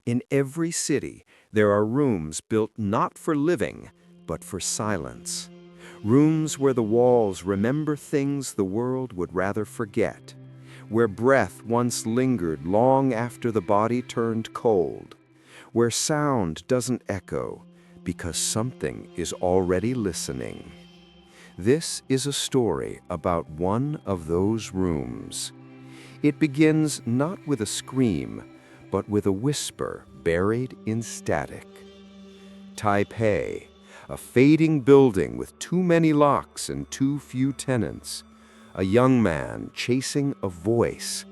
In every city, there are rooms built not for living, but for silence. Rooms where the walls remember things the world would rather forget, where breath once lingered long after the body turned cold, where sound doesn't echo because something is already listening. This is a story about one of those rooms. It begins not with a scream, but with a whisper buried in static. Taipei, a fading building with too many locks and too few tenants, a young man chasing a voice,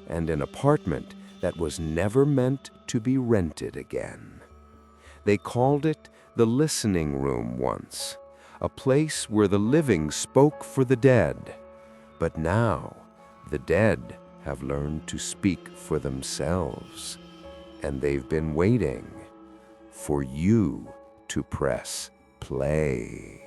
and an apartment that was never meant to be rented again. They called it the listening room once, a place where the living spoke for the dead. But now, the dead have learned to speak for themselves, and they've been waiting for you to press play.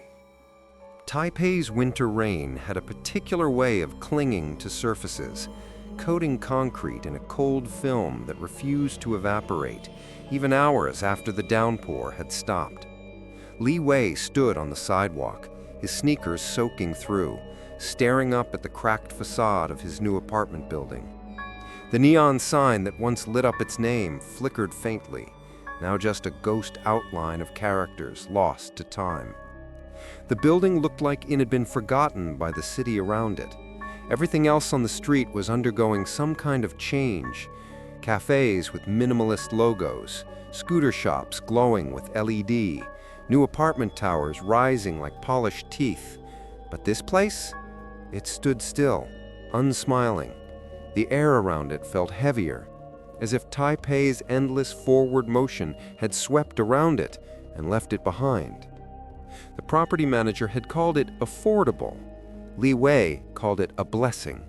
Taipei's winter rain had a particular way of clinging to surfaces, coating concrete in a cold film that refused to evaporate, even hours after the downpour had stopped. Li Wei stood on the sidewalk, his sneakers soaking through, staring up at the cracked facade of his new apartment building. The neon sign that once lit up its name flickered faintly, now just a ghost outline of characters lost to time. The building looked like it had been forgotten by the city around it. Everything else on the street was undergoing some kind of change. Cafes with minimalist logos, scooter shops glowing with LED, new apartment towers rising like polished teeth. But this place? It stood still, unsmiling. The air around it felt heavier, as if Taipei's endless forward motion had swept around it and left it behind. The property manager had called it affordable. Li Wei called it a blessing.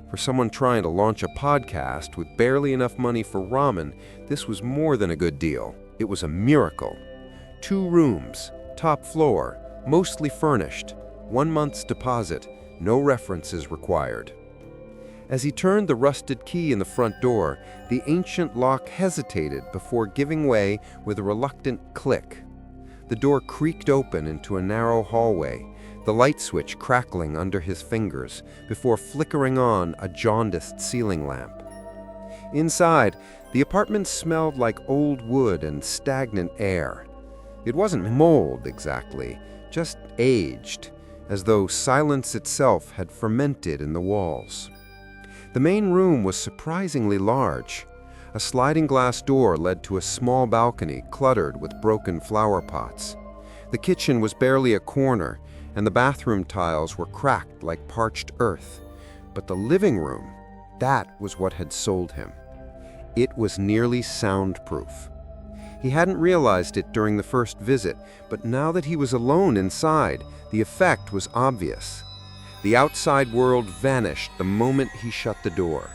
For someone trying to launch a podcast with barely enough money for ramen, this was more than a good deal. It was a miracle. 2 rooms, top floor, mostly furnished, 1 month's deposit, no references required. As he turned the rusted key in the front door, the ancient lock hesitated before giving way with a reluctant click. The door creaked open into a narrow hallway, the light switch crackling under his fingers before flickering on a jaundiced ceiling lamp. Inside, the apartment smelled like old wood and stagnant air. It wasn't mold exactly, just aged, as though silence itself had fermented in the walls. The main room was surprisingly large. A sliding glass door led to a small balcony cluttered with broken flower pots. The kitchen was barely a corner, and the bathroom tiles were cracked like parched earth. But the living room, that was what had sold him. It was nearly soundproof. He hadn't realized it during the first visit, but now that he was alone inside, the effect was obvious. The outside world vanished the moment he shut the door.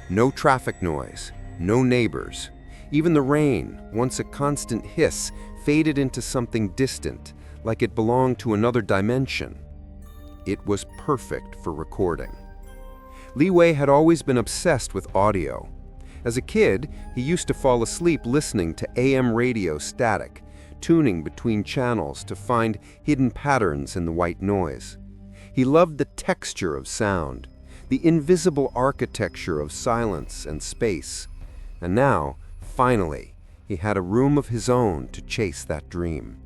No traffic noise, no neighbors. Even the rain, once a constant hiss, faded into something distant, like it belonged to another dimension. It was perfect for recording. Li Wei had always been obsessed with audio. As a kid, he used to fall asleep listening to AM radio static, tuning between channels to find hidden patterns in the white noise. He loved the texture of sound, the invisible architecture of silence and space. And now, finally, he had a room of his own to chase that dream.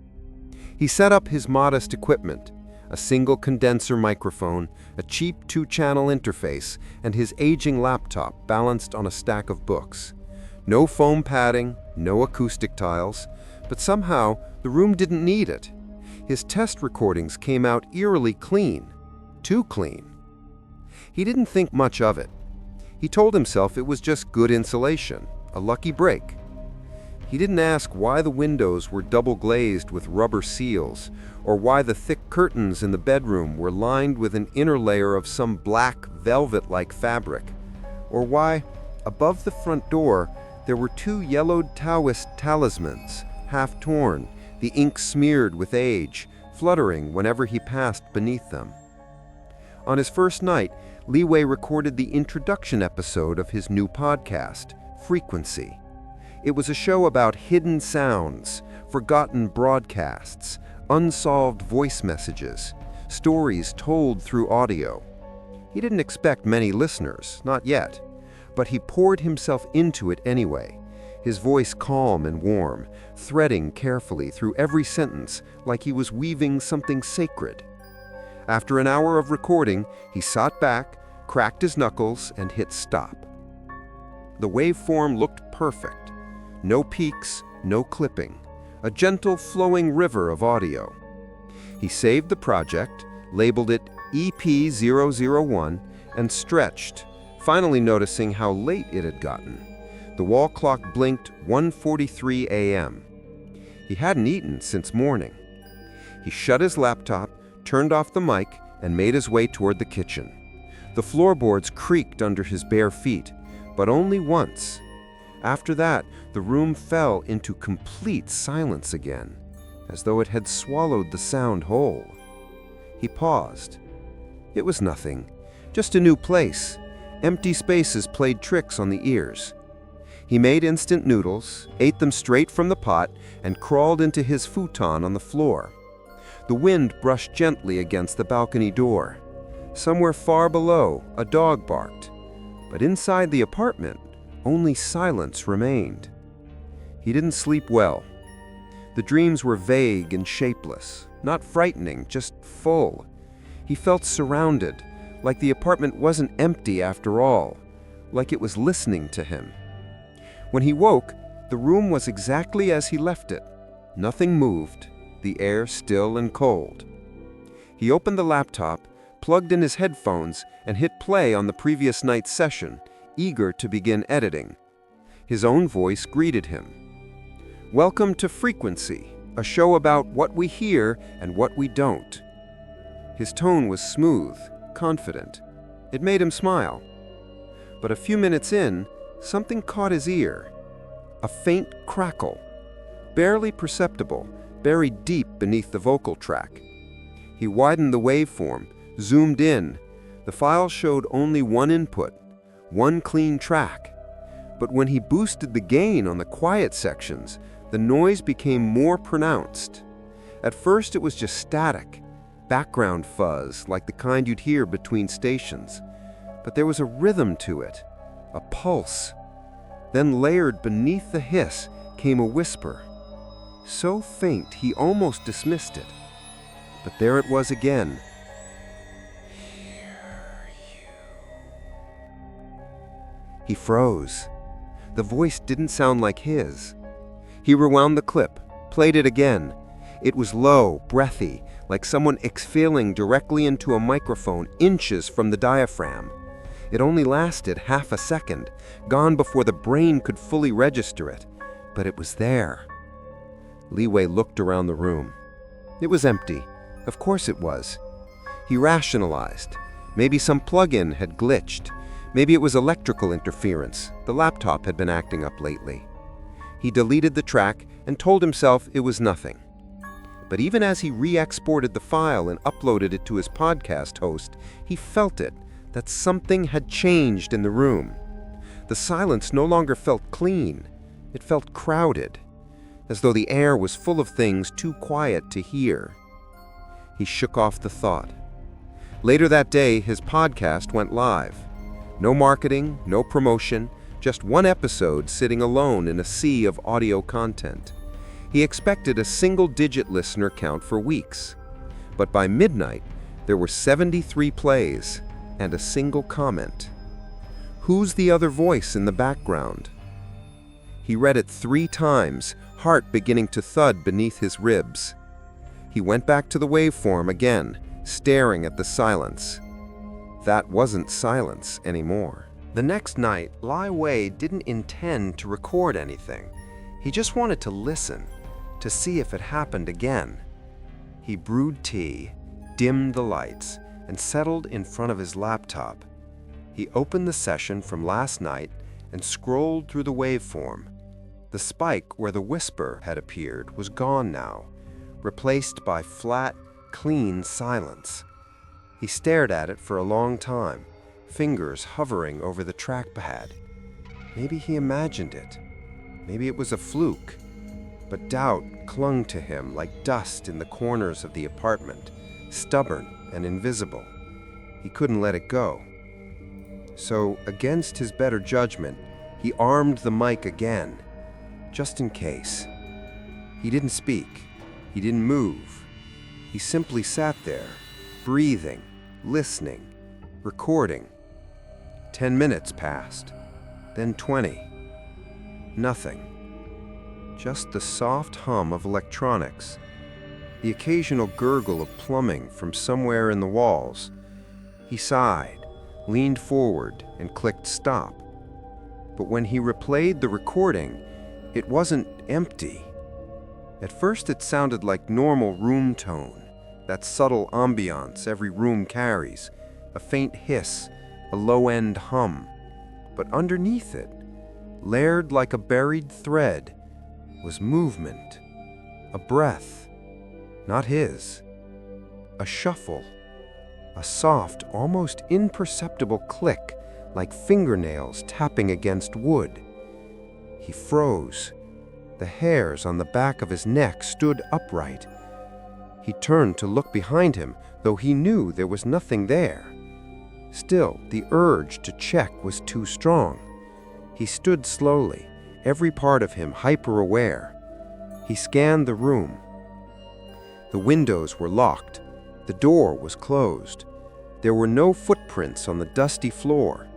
He set up his modest equipment, a single condenser microphone, a cheap 2-channel interface, and his aging laptop balanced on a stack of books. No foam padding, no acoustic tiles, but somehow the room didn't need it. His test recordings came out eerily clean. Too clean. He didn't think much of it. He told himself it was just good insulation, a lucky break. He didn't ask why the windows were double glazed with rubber seals, or why the thick curtains in the bedroom were lined with an inner layer of some black velvet-like fabric, or why, above the front door, there were 2 yellowed Taoist talismans, half torn, the ink smeared with age, fluttering whenever he passed beneath them. On his first night, Li Wei recorded the introduction episode of his new podcast, Frequency. It was a show about hidden sounds, forgotten broadcasts, unsolved voice messages, stories told through audio. He didn't expect many listeners, not yet, but he poured himself into it anyway, his voice calm and warm, threading carefully through every sentence like he was weaving something sacred. After an hour of recording, he sat back, cracked his knuckles, and hit stop. The waveform looked perfect. No peaks, no clipping. A gentle flowing river of audio. He saved the project, labeled it EP001, and stretched, finally noticing how late it had gotten. The wall clock blinked 1:43 a.m. He hadn't eaten since morning. He shut his laptop, turned off the mic, and made his way toward the kitchen. The floorboards creaked under his bare feet, but only once. After that, the room fell into complete silence again, as though it had swallowed the sound whole. He paused. It was nothing, just a new place. Empty spaces played tricks on the ears. He made instant noodles, ate them straight from the pot, and crawled into his futon on the floor. The wind brushed gently against the balcony door. Somewhere far below, a dog barked. But inside the apartment, only silence remained. He didn't sleep well. The dreams were vague and shapeless, not frightening, just full. He felt surrounded, like the apartment wasn't empty after all, like it was listening to him. When he woke, the room was exactly as he left it. Nothing moved, the air still and cold. He opened the laptop, plugged in his headphones, and hit play on the previous night's session, eager to begin editing. His own voice greeted him. Welcome to Frequency, a show about what we hear and what we don't. His tone was smooth, confident. It made him smile. But a few minutes in, something caught his ear. A faint crackle, barely perceptible, buried deep beneath the vocal track. He widened the waveform, zoomed in. The file showed only one input, one clean track. But when he boosted the gain on the quiet sections, the noise became more pronounced. At first it was just static, background fuzz like the kind you'd hear between stations. But there was a rhythm to it, a pulse. Then layered beneath the hiss came a whisper, so faint he almost dismissed it. But there it was again. Hear you. He froze. The voice didn't sound like his. He rewound the clip, played it again. It was low, breathy, like someone exhaling directly into a microphone inches from the diaphragm. It only lasted half a second, gone before the brain could fully register it. But it was there. Li Wei looked around the room. It was empty. Of course it was. He rationalized. Maybe some plug-in had glitched. Maybe it was electrical interference. The laptop had been acting up lately. He deleted the track and told himself it was nothing. But even as he re-exported the file and uploaded it to his podcast host, he felt it, that something had changed in the room. The silence no longer felt clean. It felt crowded, as though the air was full of things too quiet to hear. He shook off the thought. Later that day, his podcast went live. No marketing, no promotion, just one episode sitting alone in a sea of audio content. He expected a single-digit listener count for weeks. But by midnight, there were 73 plays and a single comment. Who's the other voice in the background? He read it 3 times, heart beginning to thud beneath his ribs. He went back to the waveform again, staring at the silence. That wasn't silence anymore. The next night, Li Wei didn't intend to record anything. He just wanted to listen, to see if it happened again. He brewed tea, dimmed the lights, and settled in front of his laptop. He opened the session from last night and scrolled through the waveform. The spike where the whisper had appeared was gone now, replaced by flat, clean silence. He stared at it for a long time, fingers hovering over the trackpad. Maybe he imagined it. Maybe it was a fluke. But doubt clung to him like dust in the corners of the apartment, stubborn and invisible. He couldn't let it go. So, against his better judgment, he armed the mic again, just in case. He didn't speak. He didn't move. He simply sat there, breathing, listening, recording. 10 minutes passed, then 20. Nothing. Just the soft hum of electronics, the occasional gurgle of plumbing from somewhere in the walls. He sighed, leaned forward, and clicked stop. But when he replayed the recording, it wasn't empty. At first it sounded like normal room tone, that subtle ambiance every room carries, a faint hiss, a low-end hum. But underneath it, layered like a buried thread, was movement, a breath, not his, a shuffle, a soft, almost imperceptible click like fingernails tapping against wood. He froze. The hairs on the back of his neck stood upright. He turned to look behind him, though he knew there was nothing there. Still, the urge to check was too strong. He stood slowly, every part of him hyper-aware. He scanned the room. The windows were locked. The door was closed. There were no footprints on the dusty floor,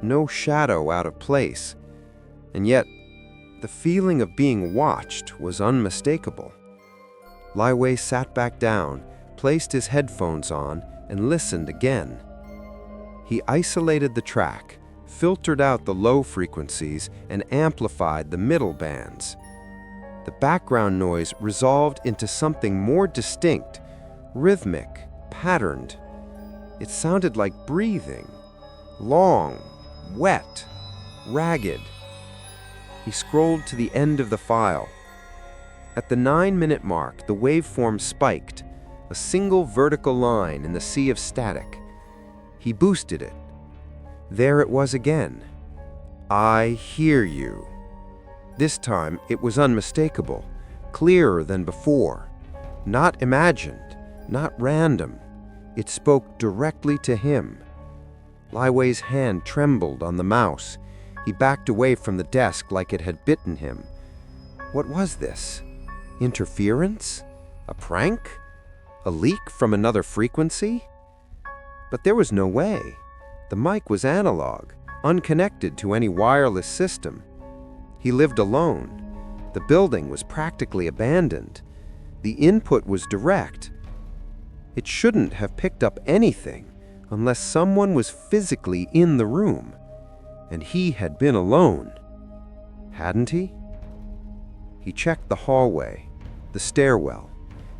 no shadow out of place. And yet, the feeling of being watched was unmistakable. Lai Wei sat back down, placed his headphones on, and listened again. He isolated the track, filtered out the low frequencies, and amplified the middle bands. The background noise resolved into something more distinct, rhythmic, patterned. It sounded like breathing, long, wet, ragged. He scrolled to the end of the file. At the 9-minute mark, the waveform spiked, a single vertical line in the sea of static. He boosted it. There it was again. I hear you. This time it was unmistakable, clearer than before. Not imagined, not random. It spoke directly to him. Lai Wei's hand trembled on the mouse. He backed away from the desk like it had bitten him. What was this? Interference? A prank? A leak from another frequency? But there was no way. The mic was analog, unconnected to any wireless system. He lived alone. The building was practically abandoned. The input was direct. It shouldn't have picked up anything unless someone was physically in the room. And he had been alone. Hadn't he? He checked the hallway, the stairwell,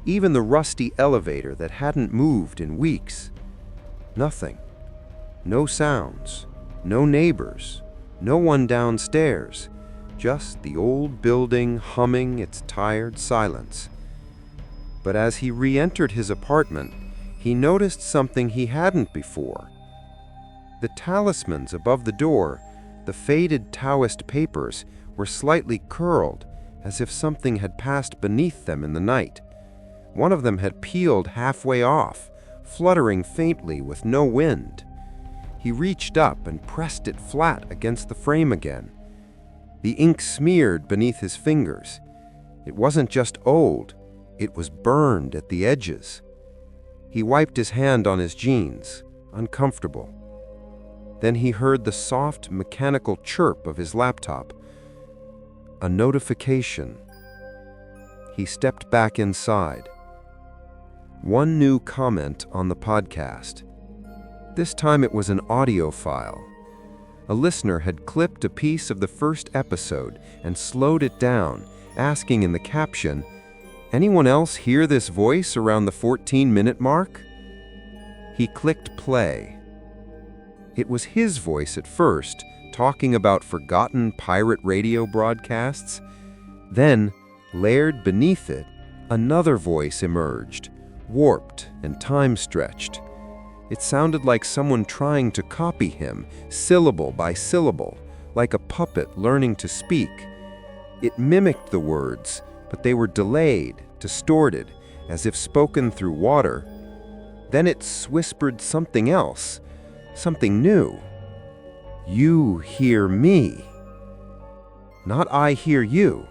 even the rusty elevator that hadn't moved in weeks. Nothing. No sounds, no neighbors, no one downstairs, just the old building humming its tired silence. But as he re-entered his apartment, he noticed something he hadn't before. The talismans above the door, the faded Taoist papers, were slightly curled, as if something had passed beneath them in the night. One of them had peeled halfway off, fluttering faintly with no wind. He reached up and pressed it flat against the frame again. The ink smeared beneath his fingers. It wasn't just old, it was burned at the edges. He wiped his hand on his jeans, uncomfortable. Then he heard the soft, mechanical chirp of his laptop. A notification. He stepped back inside. One new comment on the podcast. This time it was an audio file. A listener had clipped a piece of the first episode and slowed it down, asking in the caption, "Anyone else hear this voice around the 14-minute mark?" He clicked play. It was his voice at first, talking about forgotten pirate radio broadcasts. Then, layered beneath it, another voice emerged, warped and time-stretched. It sounded like someone trying to copy him, syllable by syllable, like a puppet learning to speak. It mimicked the words, but they were delayed, distorted, as if spoken through water. Then it whispered something else, something new. You hear me. Not I hear you.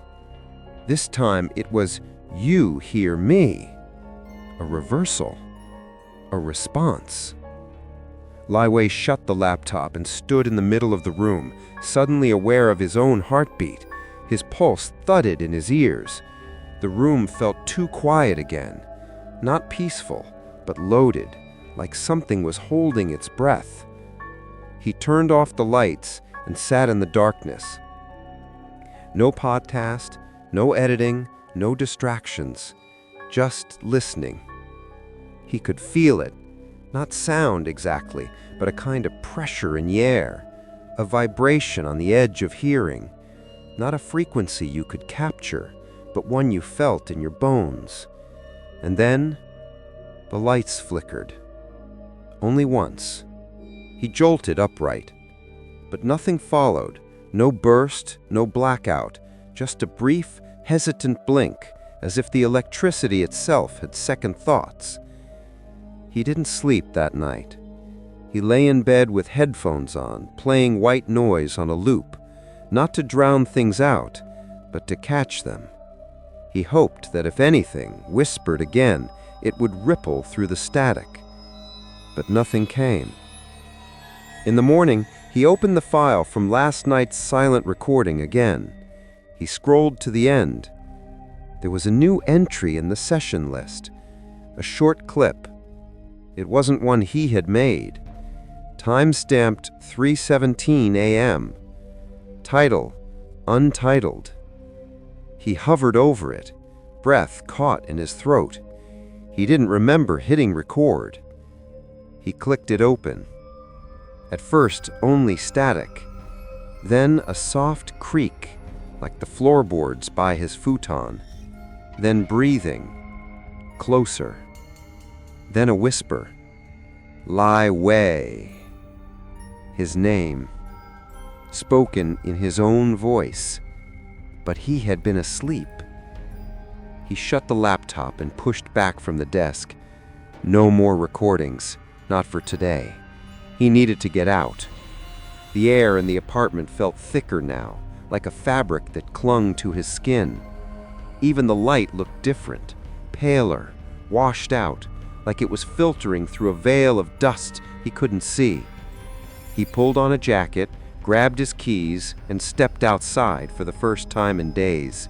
This time it was you hear me. A reversal. A response. Li Wei shut the laptop and stood in the middle of the room, suddenly aware of his own heartbeat. His pulse thudded in his ears. The room felt too quiet again. Not peaceful, but loaded, like something was holding its breath. He turned off the lights and sat in the darkness. No podcast, no editing, no distractions. Just listening. He could feel it. Not sound exactly, but a kind of pressure in the air, a vibration on the edge of hearing. Not a frequency you could capture, but one you felt in your bones. And then, the lights flickered. Only once. He jolted upright. But nothing followed. No burst, no blackout. Just a brief, hesitant blink, as if the electricity itself had second thoughts. He didn't sleep that night. He lay in bed with headphones on, playing white noise on a loop, not to drown things out, but to catch them. He hoped that if anything whispered again, it would ripple through the static. But nothing came. In the morning, he opened the file from last night's silent recording again. He scrolled to the end. There was a new entry in the session list, a short clip. It wasn't one he had made. Time-stamped 3:17 a.m. Title, Untitled. He hovered over it, breath caught in his throat. He didn't remember hitting record. He clicked it open. At first, only static. Then a soft creak, like the floorboards by his futon. Then breathing, closer. Then a whisper. Li Wei. His name. Spoken in his own voice. But he had been asleep. He shut the laptop and pushed back from the desk. No more recordings, not for today. He needed to get out. The air in the apartment felt thicker now, like a fabric that clung to his skin. Even the light looked different, paler, washed out, like it was filtering through a veil of dust he couldn't see. He pulled on a jacket, grabbed his keys, and stepped outside for the first time in days.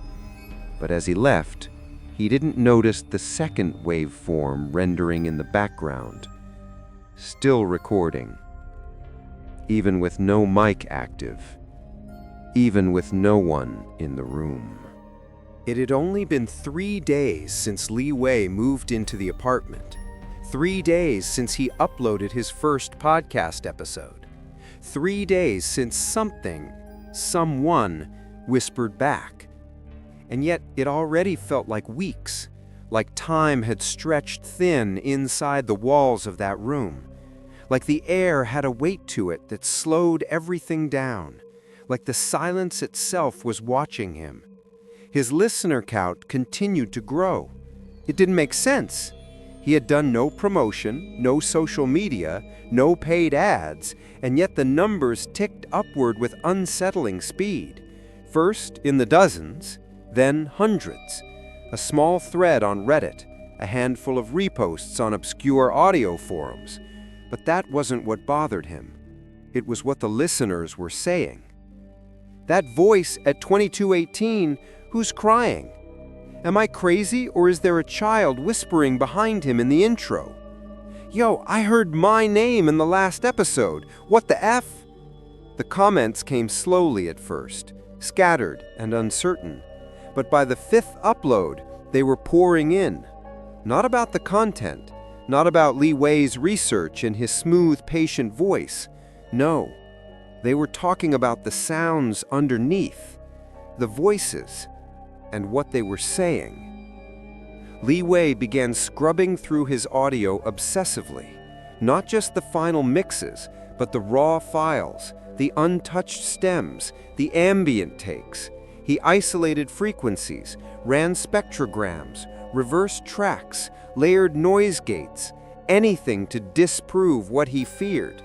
But as he left, he didn't notice the second waveform rendering in the background. Still recording. Even with no mic active. Even with no one in the room. It had only been 3 days since Li Wei moved into the apartment. 3 days since he uploaded his first podcast episode. 3 days since someone whispered back. And yet it already felt like weeks, like time had stretched thin inside the walls of that room, like the air had a weight to it that slowed everything down, like the silence itself was watching him. His listener count continued to grow. It didn't make sense. He had done no promotion, no social media, no paid ads, and yet the numbers ticked upward with unsettling speed. First in the dozens, then hundreds. A small thread on Reddit, a handful of reposts on obscure audio forums. But that wasn't what bothered him. It was what the listeners were saying. That voice at 2218, who's crying? Am I crazy, or is there a child whispering behind him in the intro? Yo, I heard my name in the last episode. What the F? The comments came slowly at first, scattered and uncertain. But by the 5th upload, they were pouring in. Not about the content, not about Li Wei's research and his smooth, patient voice. No, they were talking about the sounds underneath, the voices, and what they were saying. Li Wei began scrubbing through his audio obsessively, not just the final mixes, but the raw files, the untouched stems, the ambient takes. He isolated frequencies, ran spectrograms, reversed tracks, layered noise gates, anything to disprove what he feared.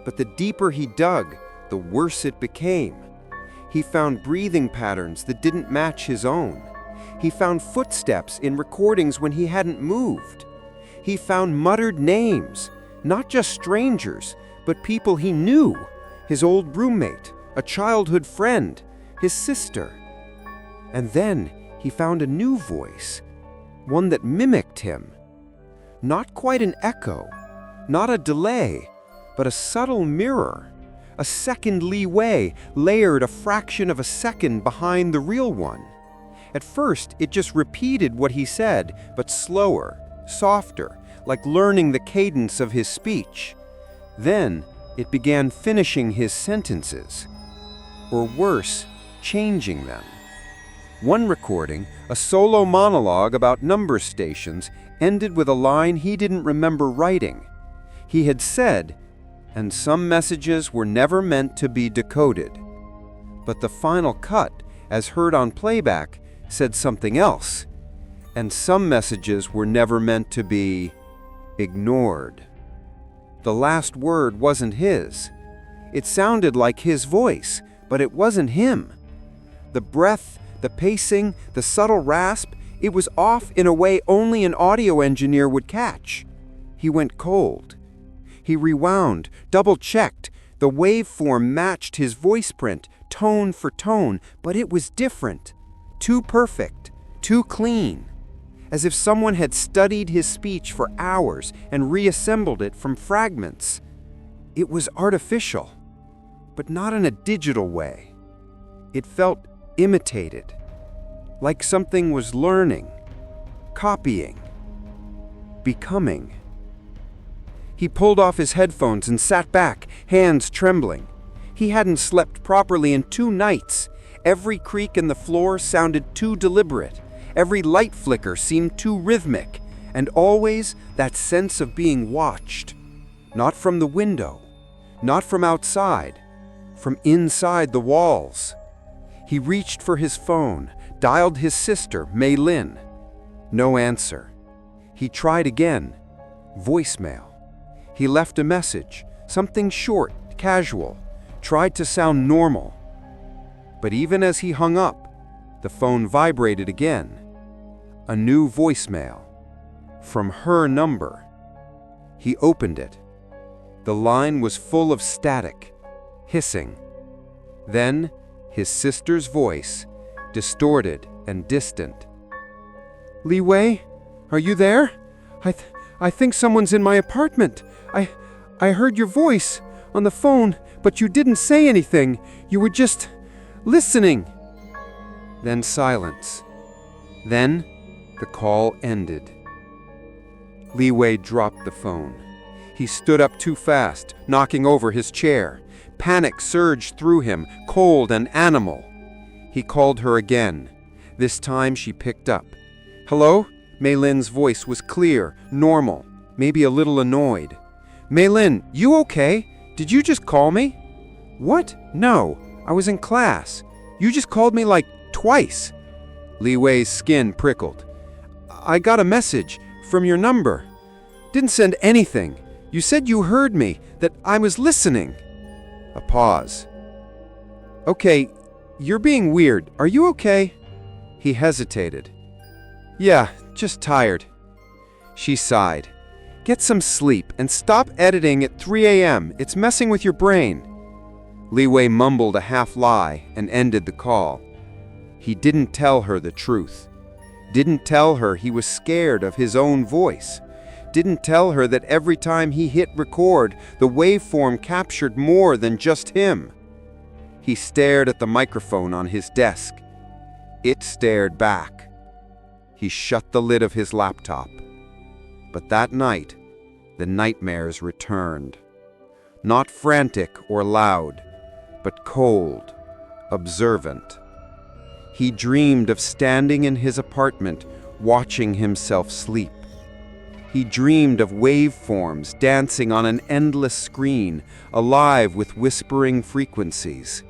But the deeper he dug, the worse it became. He found breathing patterns that didn't match his own. He found footsteps in recordings when he hadn't moved. He found muttered names, not just strangers, but people he knew, his old roommate, a childhood friend, his sister. And then he found a new voice, one that mimicked him. Not quite an echo, not a delay, but a subtle mirror, a second leeway layered a fraction of a second behind the real one. At first, it just repeated what he said, but slower, softer, like learning the cadence of his speech. Then, it began finishing his sentences, or worse, changing them. One recording, a solo monologue about number stations, ended with a line he didn't remember writing. He had said, "And some messages were never meant to be decoded." But the final cut, as heard on playback, said something else. "And some messages were never meant to be ignored." The last word wasn't his. It sounded like his voice, but it wasn't him. The breath, the pacing, the subtle rasp, it was off in a way only an audio engineer would catch. He went cold. He rewound, double-checked. The waveform matched his voice print, tone for tone, but it was different. Too perfect, too clean. As if someone had studied his speech for hours and reassembled it from fragments. It was artificial, but not in a digital way. It felt imitated, like something was learning, copying, becoming. He pulled off his headphones and sat back, hands trembling. He hadn't slept properly in 2 nights. Every creak in the floor sounded too deliberate. Every light flicker seemed too rhythmic, and always that sense of being watched. Not from the window, not from outside, from inside the walls. He reached for his phone, dialed his sister, Mei Lin. No answer. He tried again. Voicemail. He left a message, something short, casual, tried to sound normal. But even as he hung up, the phone vibrated again. A new voicemail. From her number. He opened it. The line was full of static, hissing. Then, his sister's voice, distorted and distant. "Li Wei, are you there? I think someone's in my apartment. I heard your voice on the phone, but you didn't say anything. You were just listening." Then silence. Then the call ended. Li Wei dropped the phone. He stood up too fast, knocking over his chair. Panic surged through him, cold and animal. He called her again. This time she picked up. "Hello?" Mei Lin's voice was clear, normal, maybe a little annoyed. "Mei Lin, you okay? Did you just call me?" "What? No, I was in class. You just called me like twice." Li Wei's skin prickled. "I got a message from your number. Didn't send anything. You said you heard me, that I was listening." A pause. "Okay, you're being weird. Are you okay?" He hesitated. "Yeah, just tired." She sighed. "Get some sleep and stop editing at 3 a.m. It's messing with your brain." Li Wei mumbled a half lie and ended the call. He didn't tell her the truth. Didn't tell her he was scared of his own voice. Didn't tell her that every time he hit record, the waveform captured more than just him. He stared at the microphone on his desk. It stared back. He shut the lid of his laptop. But that night, the nightmares returned. Not frantic or loud, but cold, observant. He dreamed of standing in his apartment, watching himself sleep. He dreamed of waveforms dancing on an endless screen, alive with whispering frequencies.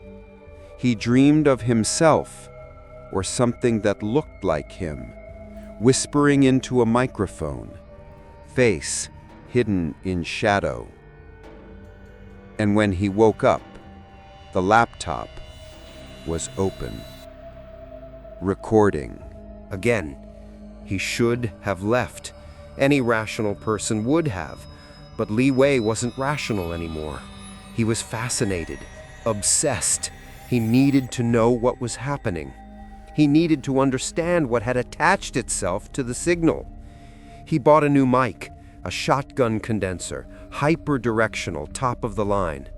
He dreamed of himself, or something that looked like him, whispering into a microphone, face hidden in shadow. And when he woke up, the laptop was open. Recording. Again, he should have left. Any rational person would have. But Li Wei wasn't rational anymore. He was fascinated, obsessed. He needed to know what was happening. He needed to understand what had attached itself to the signal. He bought a new mic, a shotgun condenser, hyper-directional, top of the line.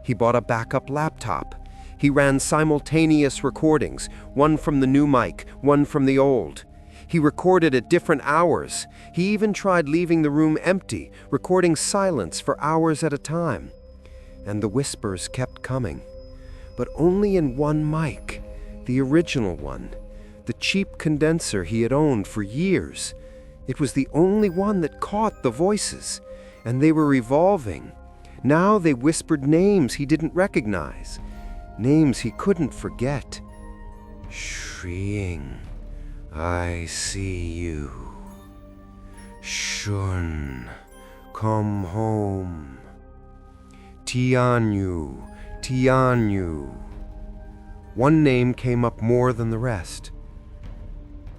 He bought a backup laptop. He ran simultaneous recordings, one from the new mic, one from the old. He recorded at different hours. He even tried leaving the room empty, recording silence for hours at a time. And the whispers kept coming. But only in one mic, the original one, the cheap condenser he had owned for years. It was the only one that caught the voices, and they were revolving. Now they whispered names he didn't recognize, names he couldn't forget. Shiying, I see you. Shun, come home. Tianyu, Tianyu. One name came up more than the rest.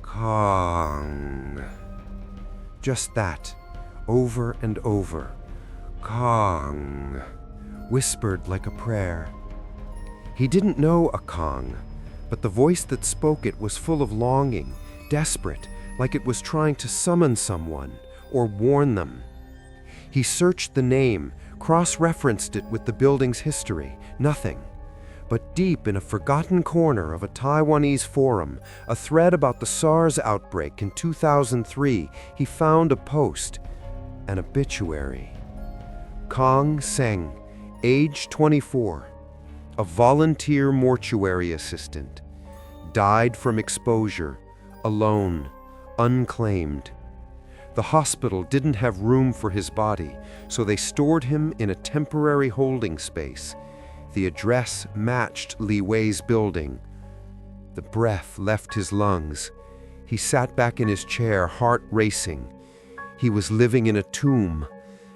Kong. Just that, over and over. Kong, whispered like a prayer. He didn't know a Kong, but the voice that spoke it was full of longing, desperate, like it was trying to summon someone or warn them. He searched the name, cross-referenced it with the building's history. Nothing. But deep in a forgotten corner of a Taiwanese forum, a thread about the SARS outbreak in 2003, he found a post, an obituary. Kong Seng, age 24, a volunteer mortuary assistant, died from exposure, alone, unclaimed. The hospital didn't have room for his body, so they stored him in a temporary holding space. The address matched Li Wei's building. The breath left his lungs. He sat back in his chair, heart racing. He was living in a tomb,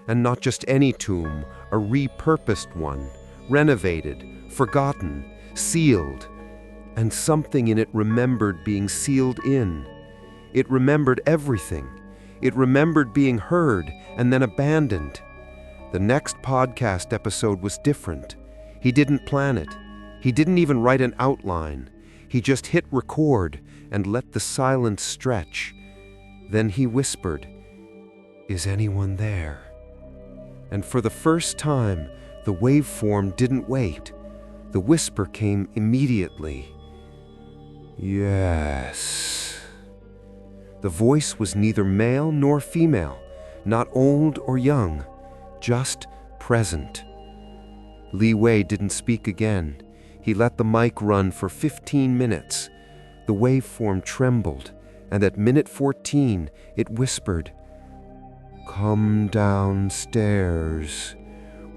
and not just any tomb, a repurposed one, renovated, forgotten, sealed. And something in it remembered being sealed in. It remembered everything. It remembered being heard and then abandoned. The next podcast episode was different. He didn't plan it. He didn't even write an outline. He just hit record and let the silence stretch. Then he whispered, "Is anyone there?" And for the first time, the waveform didn't wait. The whisper came immediately. "Yes." The voice was neither male nor female, not old or young, just present. Li Wei didn't speak again. He let the mic run for 15 minutes. The waveform trembled, and at minute 14, it whispered, "Come downstairs.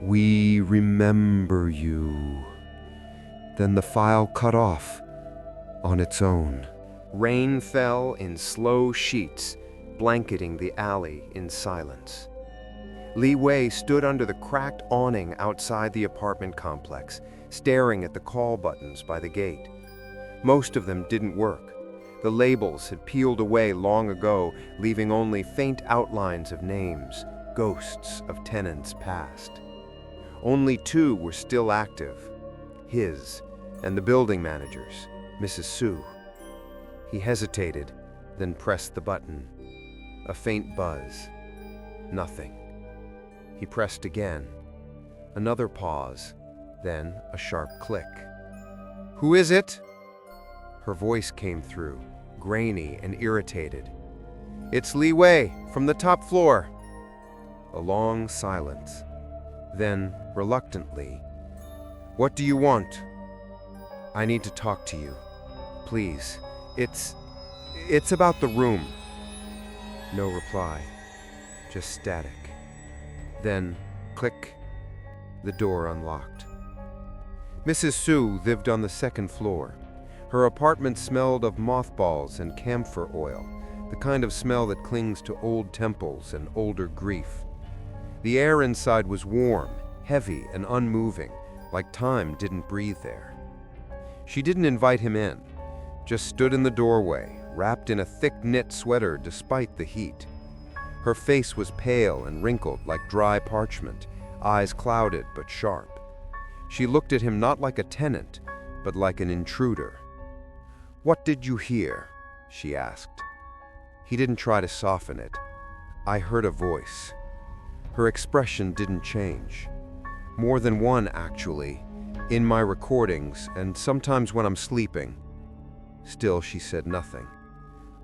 We remember you." Then the file cut off on its own. Rain fell in slow sheets, blanketing the alley in silence. Li Wei stood under the cracked awning outside the apartment complex, staring at the call buttons by the gate. Most of them didn't work. The labels had peeled away long ago, leaving only faint outlines of names, ghosts of tenants past. Only two were still active, his and the building manager's, Mrs. Su. He hesitated, then pressed the button. A faint buzz. Nothing. He pressed again. Another pause, then a sharp click. "Who is it?" Her voice came through, grainy and irritated. "It's Li Wei, from the top floor." A long silence. Then, reluctantly, "What do you want?" "I need to talk to you. Please. It's about the room." No reply. Just static. Then, click, the door unlocked. Mrs. Su lived on the second floor. Her apartment smelled of mothballs and camphor oil, the kind of smell that clings to old temples and older grief. The air inside was warm, heavy, and unmoving, like time didn't breathe there. She didn't invite him in, just stood in the doorway, wrapped in a thick knit sweater despite the heat. Her face was pale and wrinkled like dry parchment, eyes clouded but sharp. She looked at him not like a tenant, but like an intruder. "What did you hear?" she asked. He didn't try to soften it. "I heard a voice." Her expression didn't change. "More than one, actually, in my recordings and sometimes when I'm sleeping." Still, she said nothing.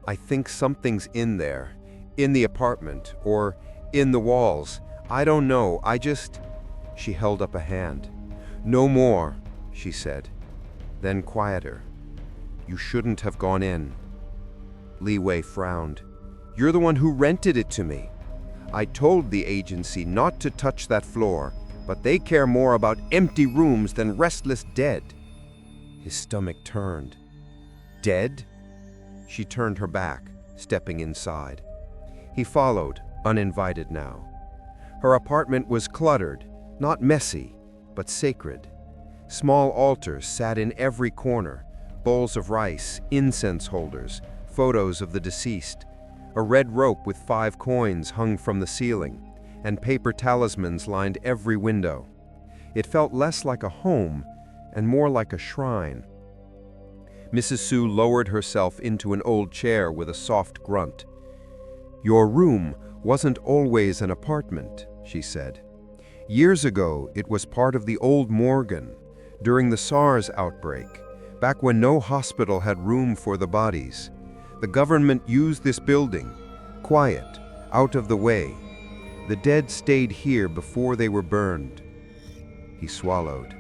"I think something's in there, in the apartment, or in the walls. I don't know, She held up a hand. "No more," she said. Then quieter. "You shouldn't have gone in." Li Wei frowned. "You're the one who rented it to me. I told the agency not to touch that floor, but they care more about empty rooms than restless dead." His stomach turned. "Dead?" She turned her back, stepping inside. He followed, uninvited now. Her apartment was cluttered, not messy, but sacred. Small altars sat in every corner, bowls of rice, incense holders, photos of the deceased. A red rope with 5 coins hung from the ceiling, and paper talismans lined every window. It felt less like a home and more like a shrine. Mrs. Su lowered herself into an old chair with a soft grunt. "Your room wasn't always an apartment," she said. "Years ago, it was part of the old Morgan, during the SARS outbreak, back when no hospital had room for the bodies. The government used this building, quiet, out of the way. The dead stayed here before they were burned." He swallowed.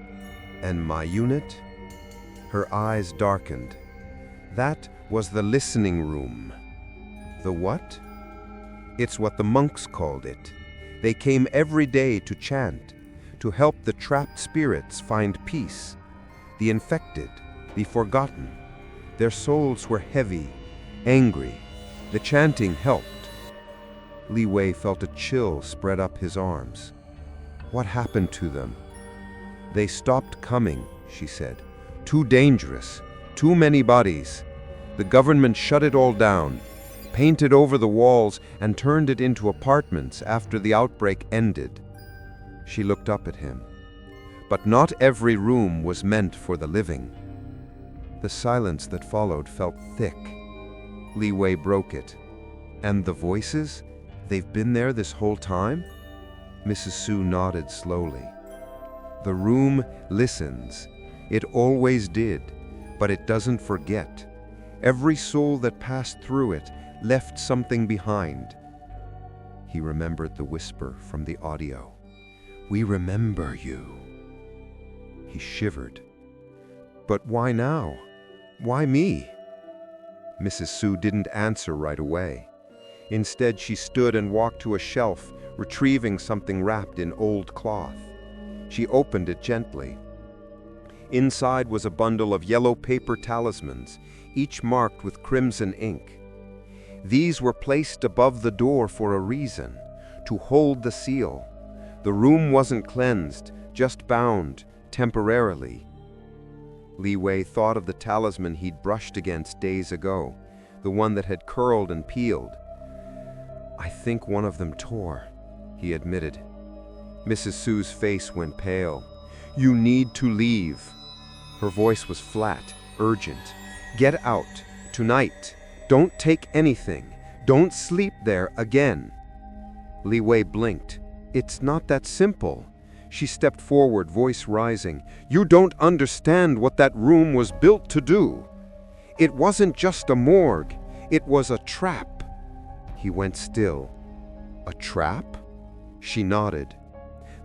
"And my unit?" Her eyes darkened. "That was the listening room." "The what?" "It's what the monks called it. They came every day to chant, to help the trapped spirits find peace. The infected, the forgotten. Their souls were heavy, angry. The chanting helped." Li Wei felt a chill spread up his arms. "What happened to them?" "They stopped coming," she said. "Too dangerous, too many bodies. The government shut it all down, painted over the walls, and turned it into apartments after the outbreak ended." She looked up at him. "But not every room was meant for the living." The silence that followed felt thick. Li Wei broke it. "And the voices? They've been there this whole time?" Mrs. Su nodded slowly. "The room listens. It always did, but it doesn't forget. Every soul that passed through it left something behind." He remembered the whisper from the audio. "We remember you." He shivered. "But why now? Why me?" Mrs. Su didn't answer right away. Instead, she stood and walked to a shelf, retrieving something wrapped in old cloth. She opened it gently. Inside was a bundle of yellow paper talismans, each marked with crimson ink. These were placed above the door for a reason, to hold the seal. The room wasn't cleansed, just bound, temporarily. Li Wei thought of the talisman he'd brushed against days ago, the one that had curled and peeled. "I think one of them tore," he admitted. Mrs. Su's face went pale. "You need to leave." Her voice was flat, urgent. "Get out, tonight. Don't take anything. Don't sleep there again." Li Wei blinked. "It's not that simple." She stepped forward, voice rising. "You don't understand what that room was built to do. It wasn't just a morgue. It was a trap." He went still. "A trap?" She nodded.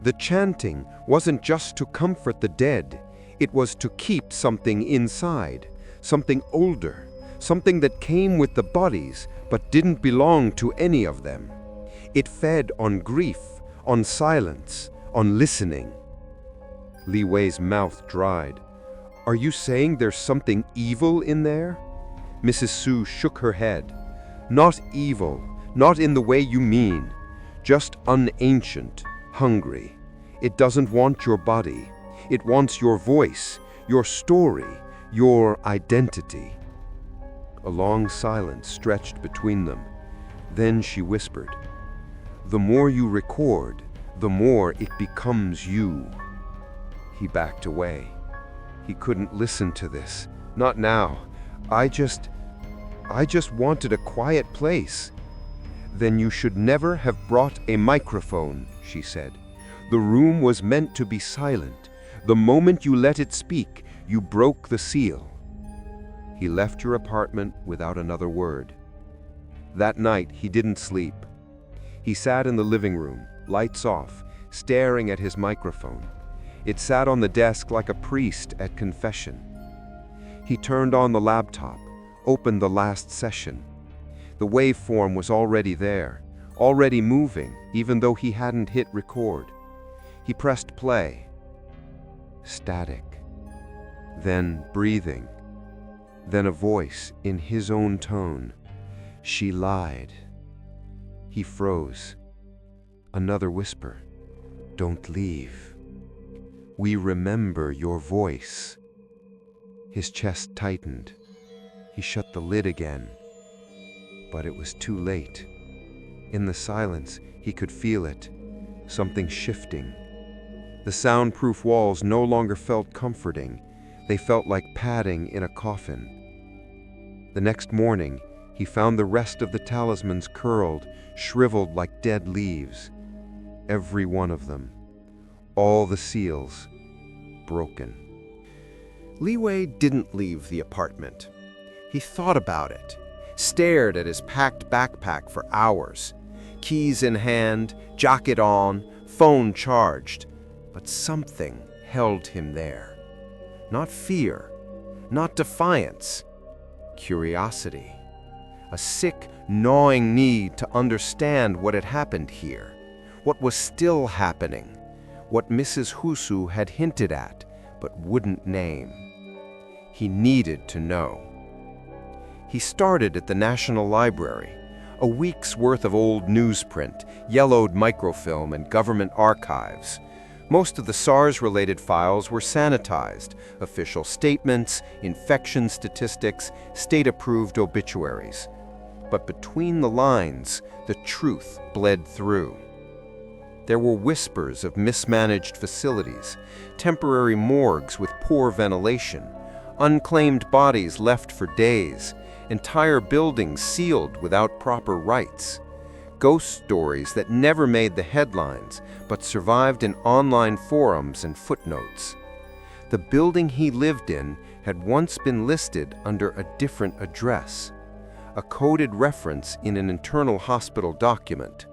"The chanting wasn't just to comfort the dead. It was to keep something inside, something older, something that came with the bodies but didn't belong to any of them. It fed on grief, on silence, on listening." Li Wei's mouth dried. Are you saying there's something evil in there? Mrs. Su shook her head. Not evil, not in the way you mean. Just unancient, hungry. It doesn't want your body. It wants your voice, your story, your identity. A long silence stretched between them. Then she whispered, "The more you record, the more it becomes you." He backed away. He couldn't listen to this. Not now. I just wanted a quiet place. Then you should never have brought a microphone, she said. The room was meant to be silent. The moment you let it speak, you broke the seal. He left your apartment without another word. That night, he didn't sleep. He sat in the living room, lights off, staring at his microphone. It sat on the desk like a priest at confession. He turned on the laptop, opened the last session. The waveform was already there, already moving, even though he hadn't hit record. He pressed play. Static. Then breathing. Then a voice in his own tone. She lied. He froze. Another whisper. Don't leave. We remember your voice. His chest tightened. He shut the lid again. But it was too late. In the silence, he could feel it. Something shifting. The soundproof walls no longer felt comforting. They felt like padding in a coffin. The next morning, he found the rest of the talismans curled, shriveled like dead leaves. Every one of them. All the seals. Broken. Li Wei didn't leave the apartment. He thought about it, stared at his packed backpack for hours. Keys in hand, jacket on, phone charged. But something held him there. Not fear, not defiance. Curiosity. A sick, gnawing need to understand what had happened here, what was still happening, what Mrs. Husu had hinted at but wouldn't name. He needed to know. He started at the National Library, a week's worth of old newsprint, yellowed microfilm, and government archives. Most of the SARS-related files were sanitized, official statements, infection statistics, state-approved obituaries. But between the lines, the truth bled through. There were whispers of mismanaged facilities, temporary morgues with poor ventilation, unclaimed bodies left for days, entire buildings sealed without proper rites. Ghost stories that never made the headlines, but survived in online forums and footnotes. The building he lived in had once been listed under a different address, a coded reference in an internal hospital document.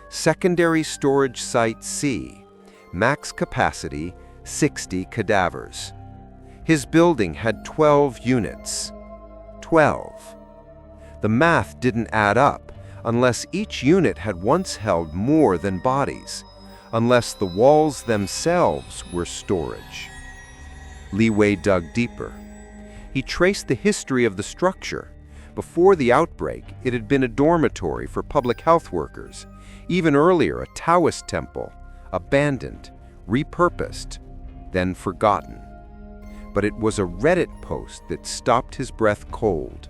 Secondary Storage Site C, max capacity 60 cadavers. His building had 12 units. 12. The math didn't add up unless each unit had once held more than bodies, unless the walls themselves were storage. Li Wei dug deeper. He traced the history of the structure. Before the outbreak, it had been a dormitory for public health workers. Even earlier, a Taoist temple, abandoned, repurposed, then forgotten. But it was a Reddit post that stopped his breath cold.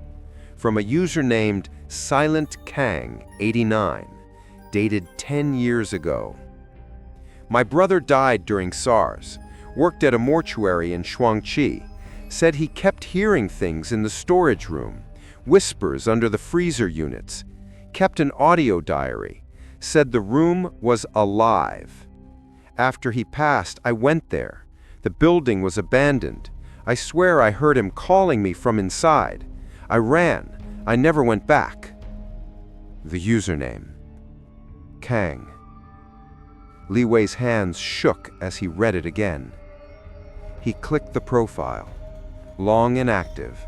From a user named Silent Kang 89, dated 10 years ago. My brother died during SARS, worked at a mortuary in Shuangqi, said he kept hearing things in the storage room, whispers under the freezer units, kept an audio diary, said the room was alive. After he passed, I went there. The building was abandoned. I swear I heard him calling me from inside. I ran. I never went back. The username. Kang. Li Wei's hands shook as he read it again. He clicked the profile. Long inactive.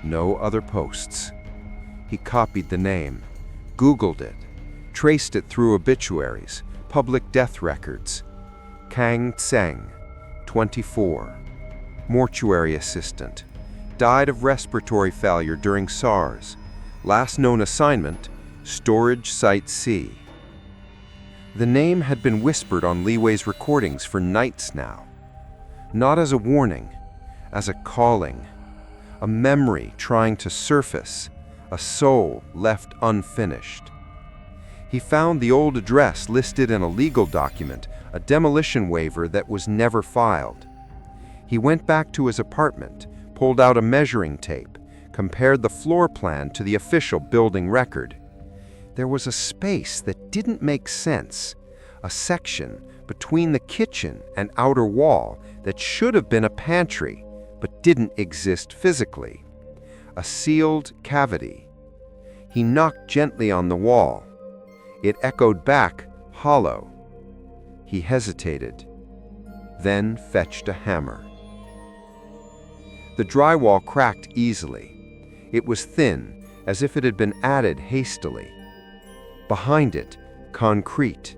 No other posts. He copied the name, Googled it, traced it through obituaries, public death records. Kang Tseng, 24. mortuary assistant. Died of respiratory failure during SARS. Last known assignment, Storage Site C. The name had been whispered on Li Wei's recordings for nights now. Not as a warning, as a calling. A memory trying to surface, a soul left unfinished. He found the old address listed in a legal document, a demolition waiver that was never filed. He went back to his apartment, pulled out a measuring tape, compared the floor plan to the official building record. There was a space that didn't make sense, a section between the kitchen and outer wall that should have been a pantry, but didn't exist physically. A sealed cavity. He knocked gently on the wall. It echoed back, hollow. He hesitated, then fetched a hammer. The drywall cracked easily. It was thin, as if it had been added hastily. Behind it, concrete,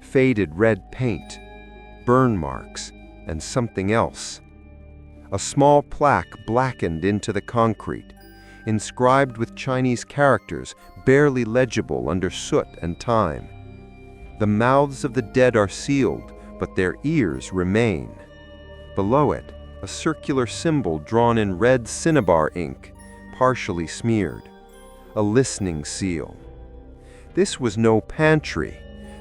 faded red paint, burn marks, and something else. A small plaque blackened into the concrete, inscribed with Chinese characters barely legible under soot and time. The mouths of the dead are sealed, but their ears remain. Below it, a circular symbol drawn in red cinnabar ink, partially smeared. A listening seal. This was no pantry.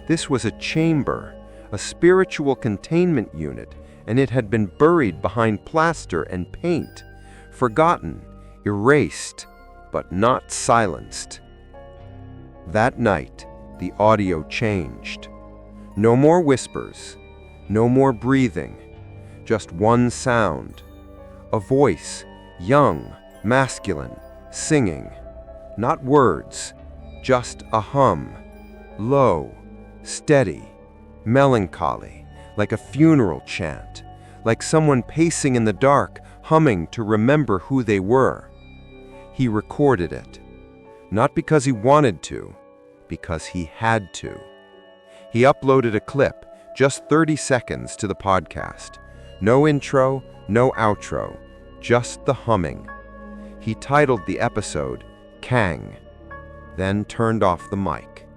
This was a chamber, a spiritual containment unit, and it had been buried behind plaster and paint, forgotten, erased, but not silenced. That night, the audio changed. No more whispers, no more breathing, just one sound. A voice, young, masculine, singing. Not words, just a hum, low, steady, melancholy, like a funeral chant, like someone pacing in the dark, humming to remember who they were. He recorded it, not because he wanted to, because he had to. He uploaded a clip, just 30 seconds, to the podcast. No intro, no outro, just the humming. He titled the episode Kang, then turned off the mic.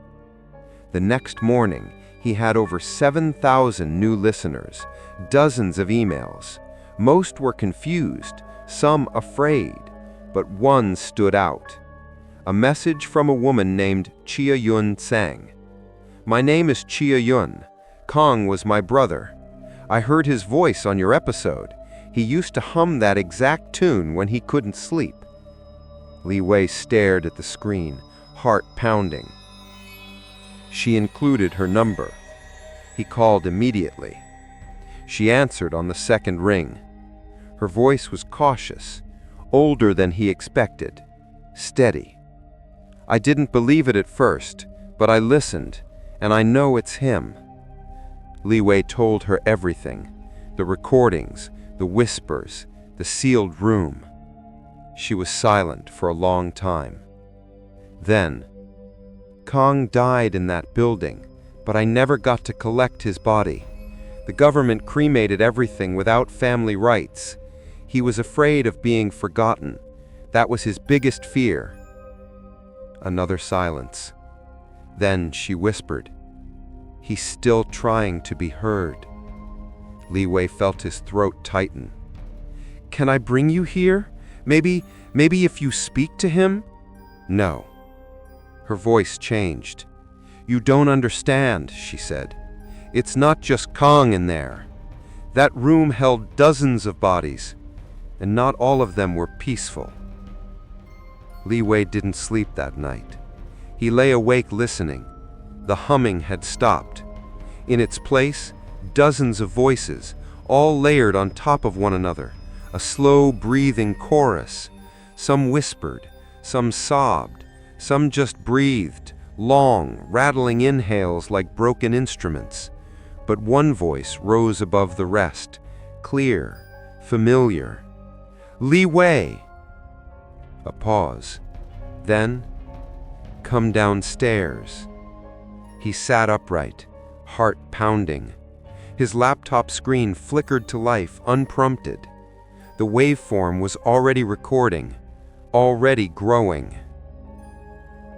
The next morning, he had over 7,000 new listeners, dozens of emails. Most were confused, some afraid, but one stood out. A message from a woman named Chia Yun Tsang. My name is Chia Yun. Kong was my brother. I heard his voice on your episode. He used to hum that exact tune when he couldn't sleep. Li Wei stared at the screen, heart pounding. She included her number. He called immediately. She answered on the second ring. Her voice was cautious, older than he expected, steady. I didn't believe it at first, but I listened, and I know it's him. Li Wei told her everything, the recordings, the whispers, the sealed room. She was silent for a long time. Then, Kong died in that building, but I never got to collect his body. The government cremated everything without family rights. He was afraid of being forgotten. That was his biggest fear. Another silence. Then she whispered, "He's still trying to be heard." Li Wei felt his throat tighten. "Can I bring you here? Maybe if you speak to him?" "No." Her voice changed. "You don't understand," she said. "It's not just Kong in there. That room held dozens of bodies, and not all of them were peaceful." Li Wei didn't sleep that night. He lay awake listening. The humming had stopped. In its place, dozens of voices, all layered on top of one another, a slow breathing chorus. Some whispered, some sobbed, some just breathed, long, rattling inhales like broken instruments. But one voice rose above the rest, clear, familiar. "Li Wei!" A pause. Then, "Come downstairs." He sat upright, heart pounding. His laptop screen flickered to life unprompted. The waveform was already recording, already growing.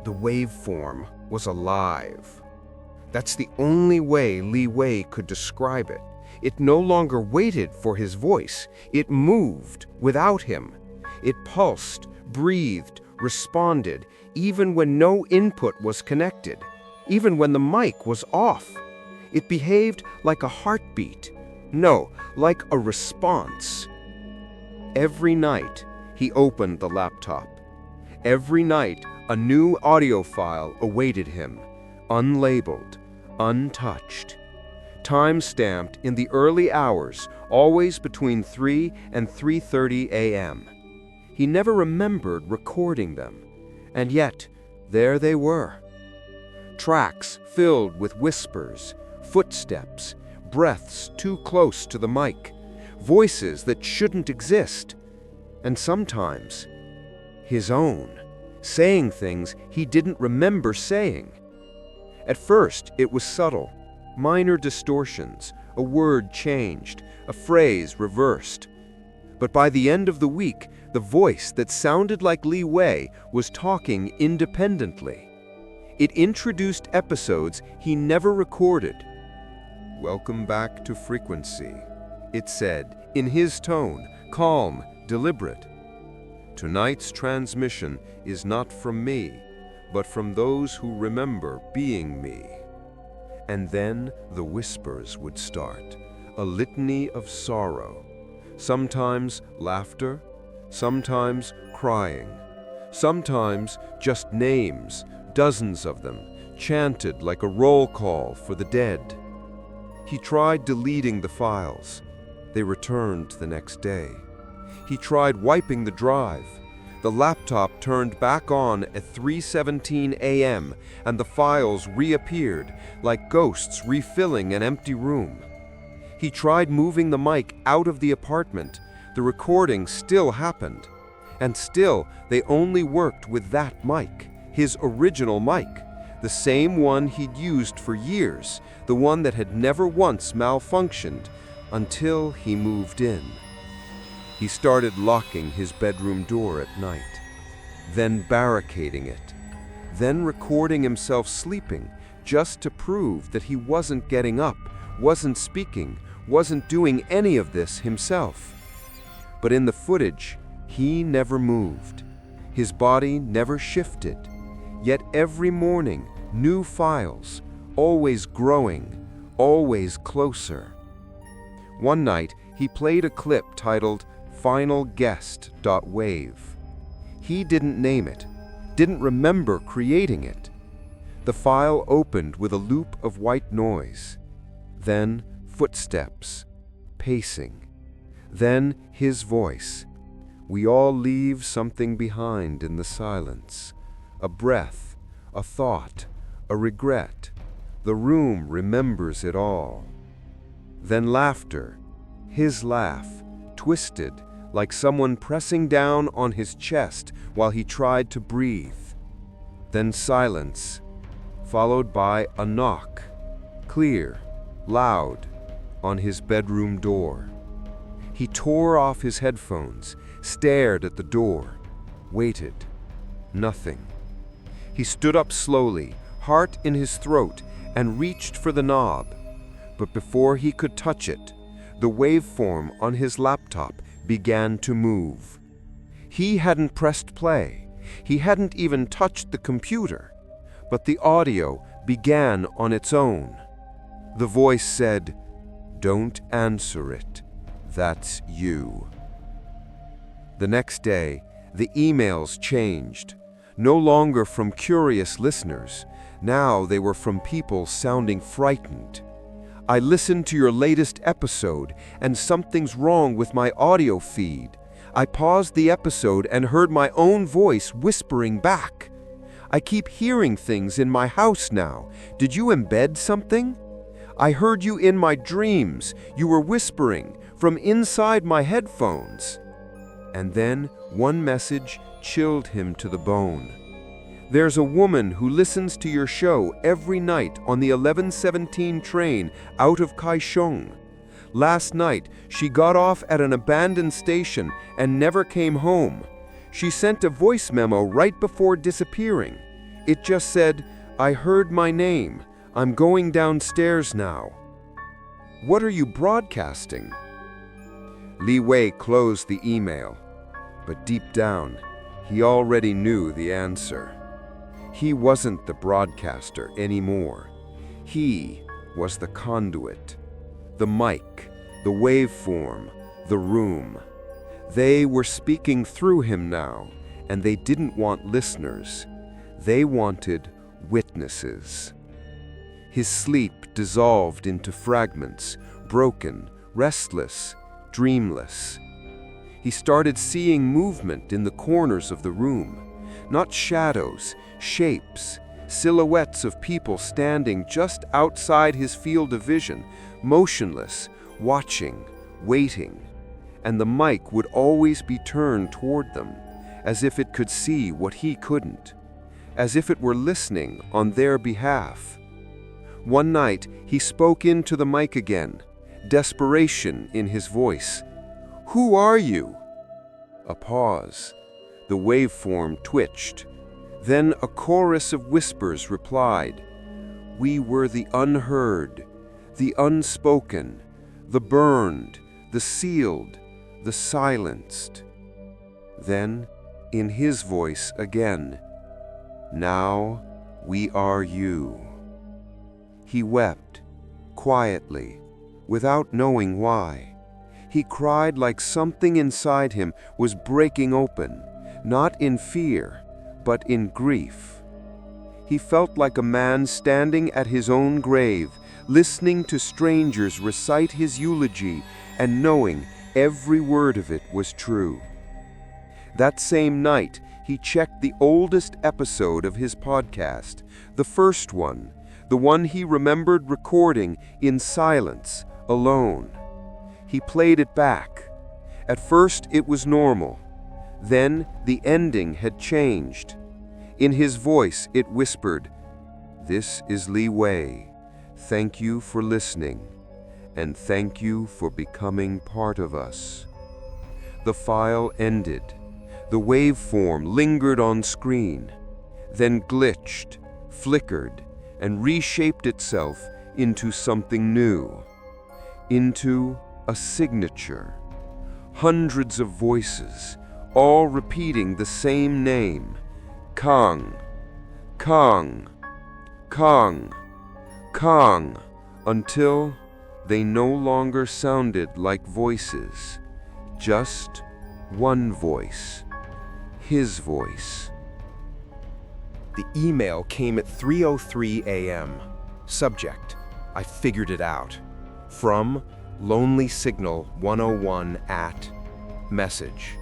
The waveform was alive. That's the only way Li Wei could describe it. It no longer waited for his voice. It moved without him. It pulsed, breathed, responded, even when no input was connected, even when the mic was off. It behaved like a heartbeat. No, like a response. Every night, he opened the laptop. Every night, a new audio file awaited him, unlabeled, untouched. Time-stamped in the early hours, always between 3 and 3:30 a.m. He never remembered recording them, and yet, there they were. Tracks filled with whispers, footsteps, breaths too close to the mic, voices that shouldn't exist, and sometimes his own, saying things he didn't remember saying. At first, it was subtle, minor distortions, a word changed, a phrase reversed. But by the end of the week, the voice that sounded like Li Wei was talking independently. It introduced episodes he never recorded. "Welcome back to frequency," it said, in his tone, calm, deliberate. "Tonight's transmission is not from me, but from those who remember being me." And then the whispers would start, a litany of sorrow, sometimes laughter, sometimes crying, sometimes just names, dozens of them, chanted like a roll call for the dead. He tried deleting the files. They returned the next day. He tried wiping the drive. The laptop turned back on at 3:17 a.m. and the files reappeared like ghosts refilling an empty room. He tried moving the mic out of the apartment. The recording still happened. And still, they only worked with that mic, his original mic, the same one he'd used for years, the one that had never once malfunctioned until he moved in. He started locking his bedroom door at night, then barricading it, then recording himself sleeping just to prove that he wasn't getting up, wasn't speaking, wasn't doing any of this himself. But in the footage, he never moved. His body never shifted. Yet every morning, new files, always growing, always closer. One night, he played a clip titled Final Guest.wave. He didn't name it, didn't remember creating it. The file opened with a loop of white noise. Then footsteps, pacing. Then his voice. We all leave something behind in the silence. A breath, a thought, a regret. The room remembers it all. Then laughter, his laugh, twisted, like someone pressing down on his chest while he tried to breathe. Then silence, followed by a knock, clear, loud, on his bedroom door. He tore off his headphones, stared at the door, waited. Nothing. He stood up slowly, heart in his throat, and reached for the knob. But before he could touch it, the waveform on his laptop began to move. He hadn't pressed play. He hadn't even touched the computer. But the audio began on its own. The voice said, "Don't answer it. That's you." The next day, the emails changed. No longer from curious listeners. Now they were from people sounding frightened. "I listened to your latest episode, and something's wrong with my audio feed. I paused the episode and heard my own voice whispering back. I keep hearing things in my house now. Did you embed something? I heard you in my dreams. You were whispering from inside my headphones." And then one message chilled him to the bone. "There's a woman who listens to your show every night on the 11:17 train out of Kaohsiung. Last night, she got off at an abandoned station and never came home. She sent a voice memo right before disappearing. It just said, "I heard my name. I'm going downstairs now." "What are you broadcasting?" Li Wei closed the email, but deep down, he already knew the answer. He wasn't the broadcaster anymore. He was the conduit, the mic, the waveform, the room. They were speaking through him now, and they didn't want listeners. They wanted witnesses. His sleep dissolved into fragments, broken, restless, dreamless. He started seeing movement in the corners of the room, not shadows, shapes, silhouettes of people standing just outside his field of vision, motionless, watching, waiting. And the mic would always be turned toward them, as if it could see what he couldn't, as if it were listening on their behalf. One night, he spoke into the mic again, desperation in his voice. "Who are you?" A pause. The waveform twitched. Then a chorus of whispers replied. "We were the unheard, the unspoken, the burned, the sealed, the silenced." Then, in his voice again, "Now we are you." He wept, quietly, without knowing why. He cried like something inside him was breaking open, not in fear, but in grief. He felt like a man standing at his own grave, listening to strangers recite his eulogy and knowing every word of it was true. That same night, he checked the oldest episode of his podcast, the first one, the one he remembered recording in silence, alone. He played it back. At first, it was normal. Then, the ending had changed. In his voice, it whispered, "This is Li Wei. Thank you for listening, and thank you for becoming part of us." The file ended. The waveform lingered on screen, then glitched, flickered, and reshaped itself into something new, into a signature. Hundreds of voices, all repeating the same name, Kang, Kang, Kang, Kang, until they no longer sounded like voices, just one voice, his voice. The email came at 3:03 a.m. Subject, "I figured it out." From Lonely Signal 101 at message.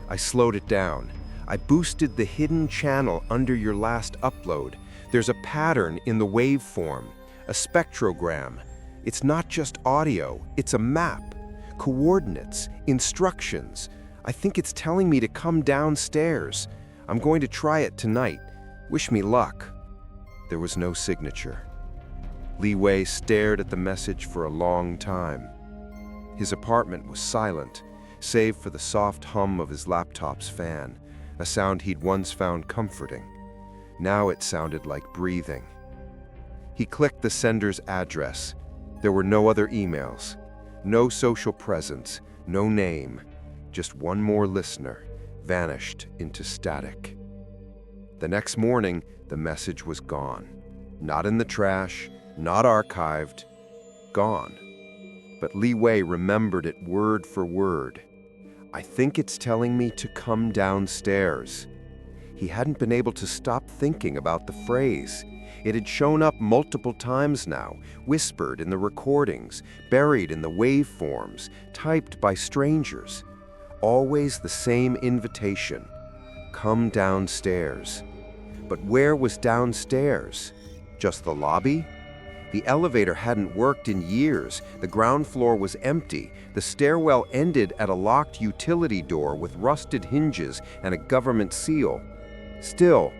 I slowed it down. I boosted the hidden channel under your last upload. There's a pattern in the waveform, a spectrogram. It's not just audio, it's a map, coordinates, instructions. I think it's telling me to come downstairs. I'm going to try it tonight. Wish me luck. There was no signature. Li Wei stared at the message for a long time. His apartment was silent, save for the soft hum of his laptop's fan, a sound he'd once found comforting. Now it sounded like breathing. He clicked the sender's address. There were no other emails, no social presence, no name, just one more listener, vanished into static. The next morning, the message was gone. Not in the trash, not archived, gone. But Li Wei remembered it word for word. "I think it's telling me to come downstairs." He hadn't been able to stop thinking about the phrase. It had shown up multiple times now, whispered in the recordings, buried in the waveforms, typed by strangers. Always the same invitation. Come downstairs. But where was downstairs? Just the lobby? The elevator hadn't worked in years. The ground floor was empty. The stairwell ended at a locked utility door with rusted hinges and a government seal. Still,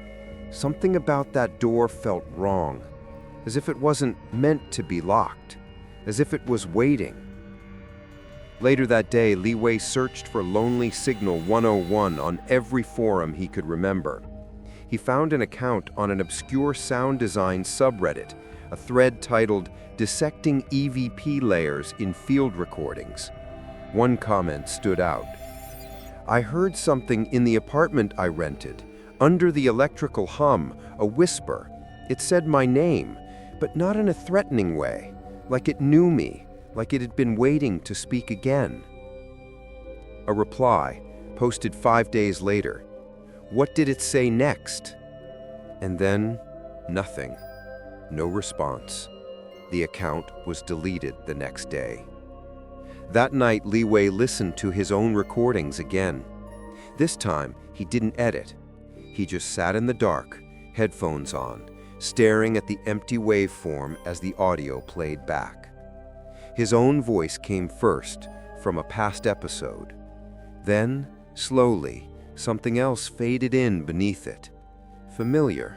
something about that door felt wrong, as if it wasn't meant to be locked, as if it was waiting. Later that day, Li Wei searched for Lonely Signal 101 on every forum he could remember. He found an account on an obscure sound design subreddit, a thread titled Dissecting EVP Layers in Field Recordings. One comment stood out. "I heard something in the apartment I rented. Under the electrical hum, a whisper. It said my name, but not in a threatening way, like it knew me, like it had been waiting to speak again." A reply, posted 5 days later. What did it say next? And then, nothing. No response. The account was deleted the next day. That night, Li Wei listened to his own recordings again. This time, he didn't edit. He just sat in the dark, headphones on, staring at the empty waveform as the audio played back. His own voice came first, from a past episode. Then, slowly, something else faded in beneath it. Familiar.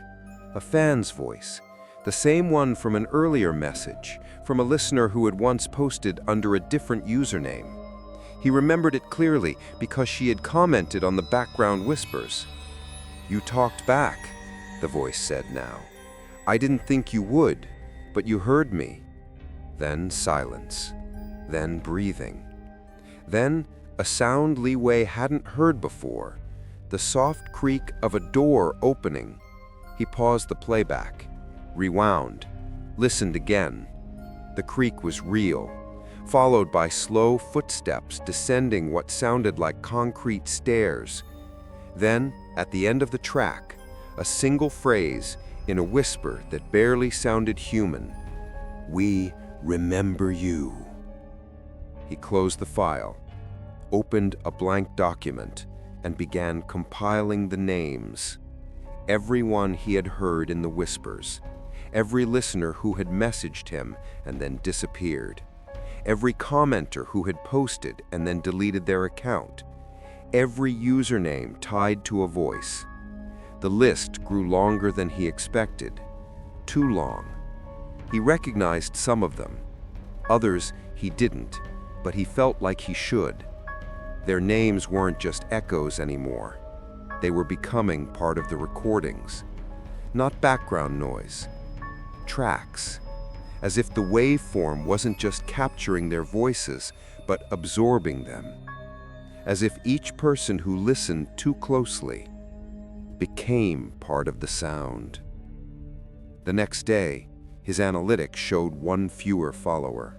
A fan's voice. The same one from an earlier message, from a listener who had once posted under a different username. He remembered it clearly because she had commented on the background whispers. "You talked back," the voice said now. "I didn't think you would, but you heard me." Then silence. Then breathing. Then a sound Li Wei hadn't heard before, the soft creak of a door opening. He paused the playback, rewound, listened again. The creak was real, followed by slow footsteps descending what sounded like concrete stairs. Then, at the end of the track, a single phrase in a whisper that barely sounded human. "We remember you." He closed the file, opened a blank document, and began compiling the names. Everyone he had heard in the whispers, every listener who had messaged him and then disappeared, every commenter who had posted and then deleted their account, every username tied to a voice. The list grew longer than he expected. Too long. He recognized some of them. Others he didn't, but he felt like he should. Their names weren't just echoes anymore. They were becoming part of the recordings. Not background noise. Tracks. As if the waveform wasn't just capturing their voices, but absorbing them. As if each person who listened too closely became part of the sound. The next day, his analytics showed one fewer follower.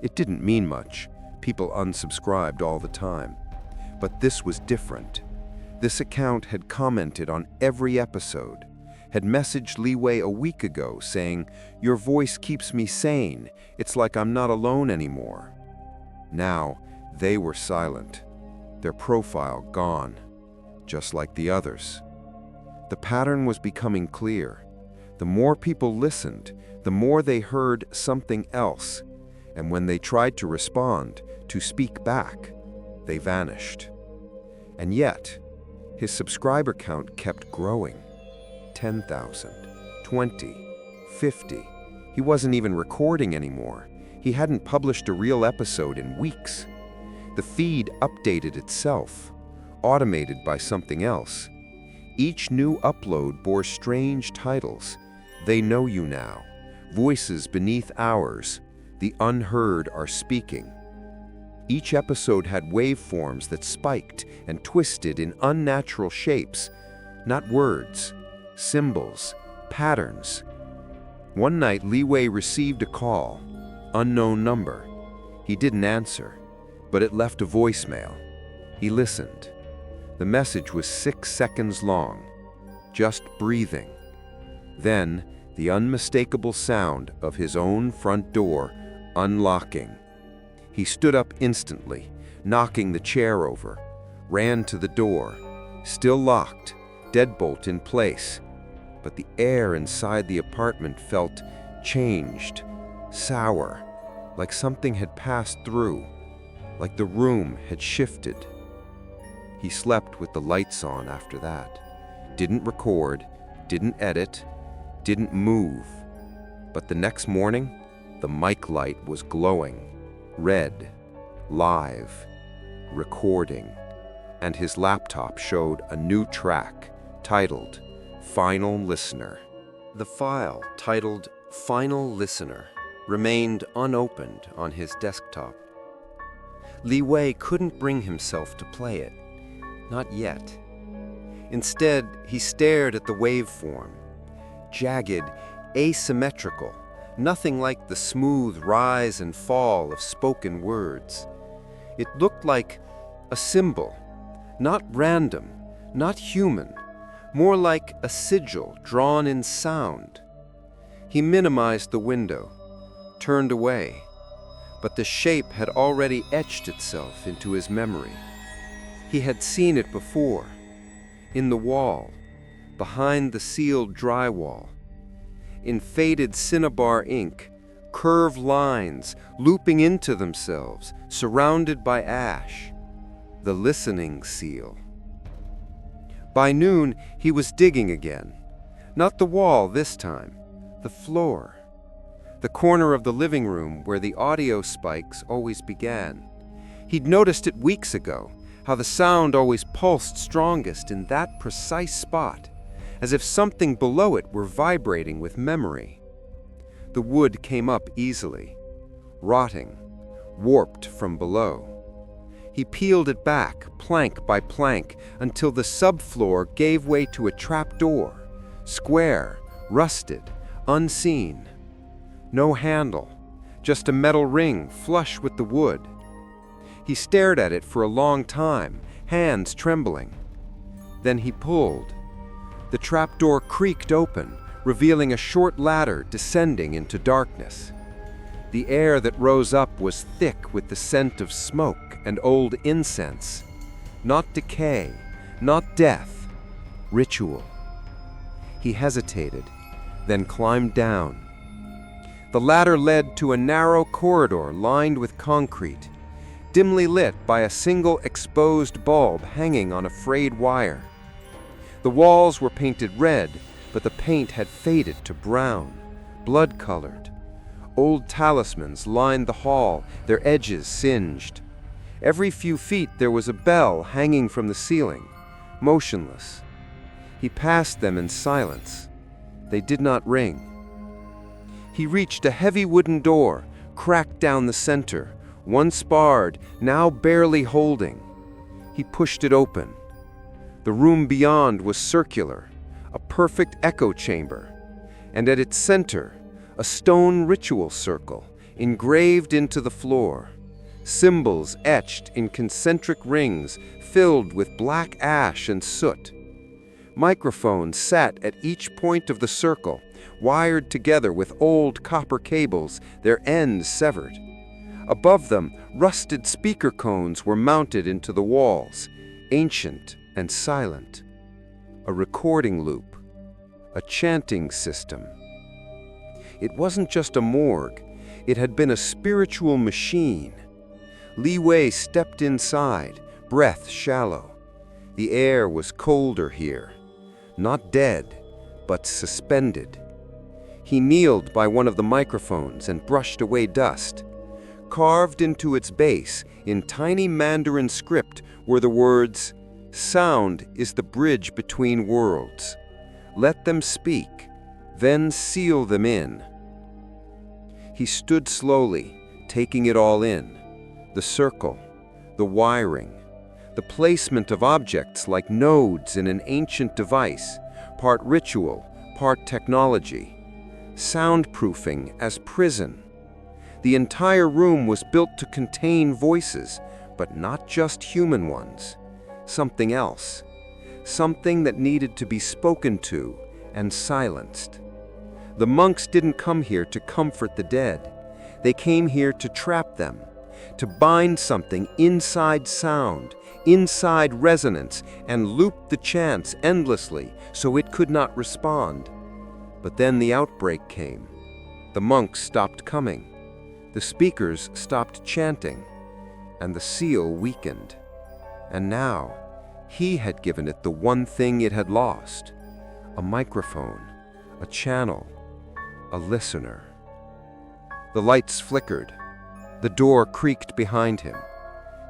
It didn't mean much. People unsubscribed all the time. But this was different. This account had commented on every episode, had messaged Li Wei a week ago saying, "Your voice keeps me sane. It's like I'm not alone anymore." Now, they were silent. Their profile gone, just like the others. The pattern was becoming clear. The more people listened, the more they heard something else, and when they tried to respond, to speak back, they vanished. And yet, his subscriber count kept growing. 10,000, 20, 50. He wasn't even recording anymore. He hadn't published a real episode in weeks. The feed updated itself, automated by something else. Each new upload bore strange titles. "They know you now," "Voices beneath ours," "The unheard are speaking." Each episode had waveforms that spiked and twisted in unnatural shapes, not words, symbols, patterns. One night, Li Wei received a call, unknown number. He didn't answer, but it left a voicemail. He listened. The message was 6 seconds long, just breathing. Then, the unmistakable sound of his own front door unlocking. He stood up instantly, knocking the chair over, ran to the door, still locked, deadbolt in place. But the air inside the apartment felt changed, sour, like something had passed through, like the room had shifted. He slept with the lights on after that. Didn't record, didn't edit, didn't move. But the next morning, the mic light was glowing, red, live, recording, and his laptop showed a new track titled Final Listener. The file, titled Final Listener, remained unopened on his desktop. Li Wei couldn't bring himself to play it, not yet. Instead, he stared at the waveform, jagged, asymmetrical, nothing like the smooth rise and fall of spoken words. It looked like a symbol, not random, not human, more like a sigil drawn in sound. He minimized the window, turned away, but the shape had already etched itself into his memory. He had seen it before, in the wall, behind the sealed drywall. In faded cinnabar ink, curved lines looping into themselves, surrounded by ash. The listening seal. By noon, he was digging again. Not the wall this time, the floor. The corner of the living room where the audio spikes always began. He'd noticed it weeks ago, how the sound always pulsed strongest in that precise spot, as if something below it were vibrating with memory. The wood came up easily, rotting, warped from below. He peeled it back, plank by plank, until the subfloor gave way to a trapdoor, square, rusted, unseen. No handle, just a metal ring flush with the wood. He stared at it for a long time, hands trembling. Then he pulled. The trapdoor creaked open, revealing a short ladder descending into darkness. The air that rose up was thick with the scent of smoke and old incense. Not decay, not death, ritual. He hesitated, then climbed down. The ladder led to a narrow corridor lined with concrete, dimly lit by a single exposed bulb hanging on a frayed wire. The walls were painted red, but the paint had faded to brown, blood-colored. Old talismans lined the hall, their edges singed. Every few feet there was a bell hanging from the ceiling, motionless. He passed them in silence. They did not ring. He reached a heavy wooden door, cracked down the center, once barred, now barely holding. He pushed it open. The room beyond was circular, a perfect echo chamber, and at its center, a stone ritual circle engraved into the floor, symbols etched in concentric rings filled with black ash and soot. Microphones sat at each point of the circle, wired together with old copper cables, their ends severed. Above them, rusted speaker cones were mounted into the walls, ancient and silent. A recording loop, a chanting system. It wasn't just a morgue, it had been a spiritual machine. Li Wei stepped inside, breath shallow. The air was colder here, not dead, but suspended. He kneeled by one of the microphones and brushed away dust. Carved into its base, in tiny Mandarin script, were the words, "Sound is the bridge between worlds. Let them speak, then seal them in." He stood slowly, taking it all in. The circle, the wiring, the placement of objects like nodes in an ancient device, part ritual, part technology. Soundproofing as prison. The entire room was built to contain voices, but not just human ones. Something else. Something that needed to be spoken to and silenced. The monks didn't come here to comfort the dead. They came here to trap them, to bind something inside sound, inside resonance, and loop the chants endlessly so it could not respond. But then the outbreak came. The monks stopped coming. The speakers stopped chanting, and the seal weakened. And now, he had given it the one thing it had lost: a microphone, a channel, a listener. The lights flickered. The door creaked behind him.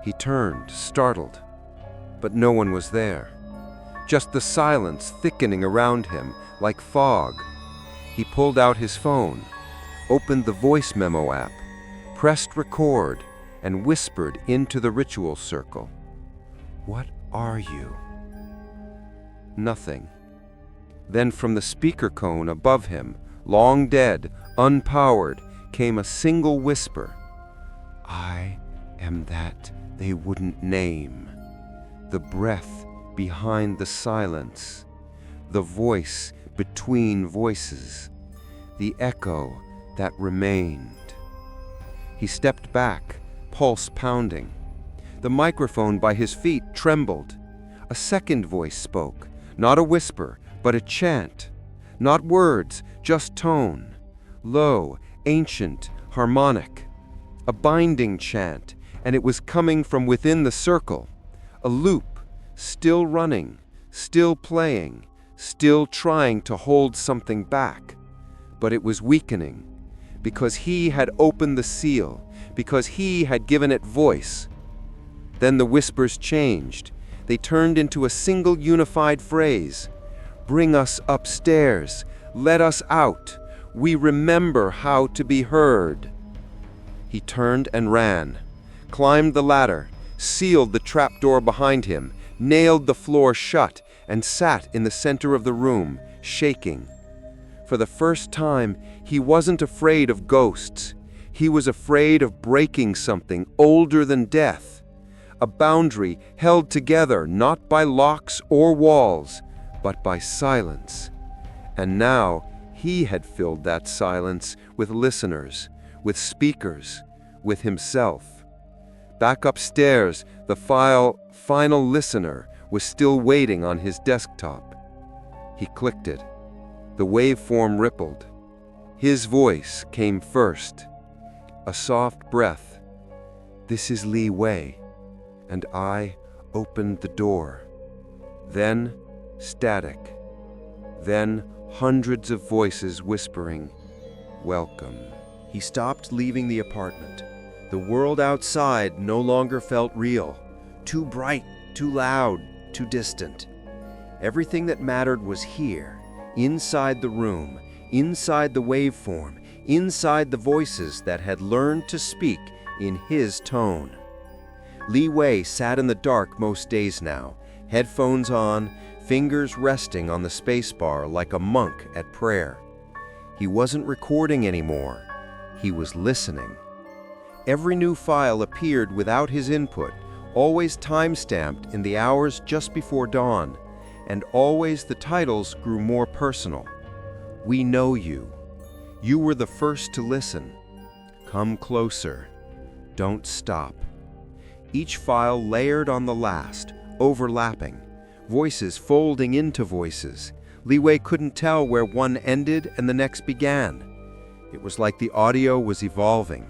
He turned, startled, but no one was there. Just the silence thickening around him like fog. He pulled out his phone, opened the voice memo app, pressed record, and whispered into the ritual circle. "What are you?" Nothing. Then from the speaker cone above him, long dead, unpowered, came a single whisper. "I am that they wouldn't name." The breath behind the silence, the voice between voices, the echo that remained. He stepped back, pulse pounding. The microphone by his feet trembled. A second voice spoke, not a whisper, but a chant. Not words, just tone. Low, ancient, harmonic. A binding chant, and it was coming from within the circle. A loop, still running, still playing, still trying to hold something back. But it was weakening, because he had opened the seal, because he had given it voice. Then the whispers changed. They turned into a single unified phrase. "Bring us upstairs. Let us out. We remember how to be heard." He turned and ran, climbed the ladder, sealed the trapdoor behind him, nailed the floor shut, and sat in the center of the room, shaking. For the first time, he wasn't afraid of ghosts. He was afraid of breaking something older than death. A boundary held together not by locks or walls, but by silence. And now he had filled that silence with listeners, with speakers, with himself. Back upstairs, the final listener was still waiting on his desktop. He clicked it. The waveform rippled. His voice came first. A soft breath. "This is Li Wei," and I opened the door. Then static. Then hundreds of voices whispering, "Welcome." He stopped leaving the apartment. The world outside no longer felt real. Too bright, too loud, too distant. Everything that mattered was here, inside the room, inside the waveform, inside the voices that had learned to speak in his tone. Li Wei sat in the dark most days now, headphones on, fingers resting on the spacebar like a monk at prayer. He wasn't recording anymore. He was listening. Every new file appeared without his input, always time-stamped in the hours just before dawn, and always the titles grew more personal. "We know you. You were the first to listen. Come closer. Don't stop." Each file layered on the last, overlapping, voices folding into voices. Li Wei couldn't tell where one ended and the next began. It was like the audio was evolving,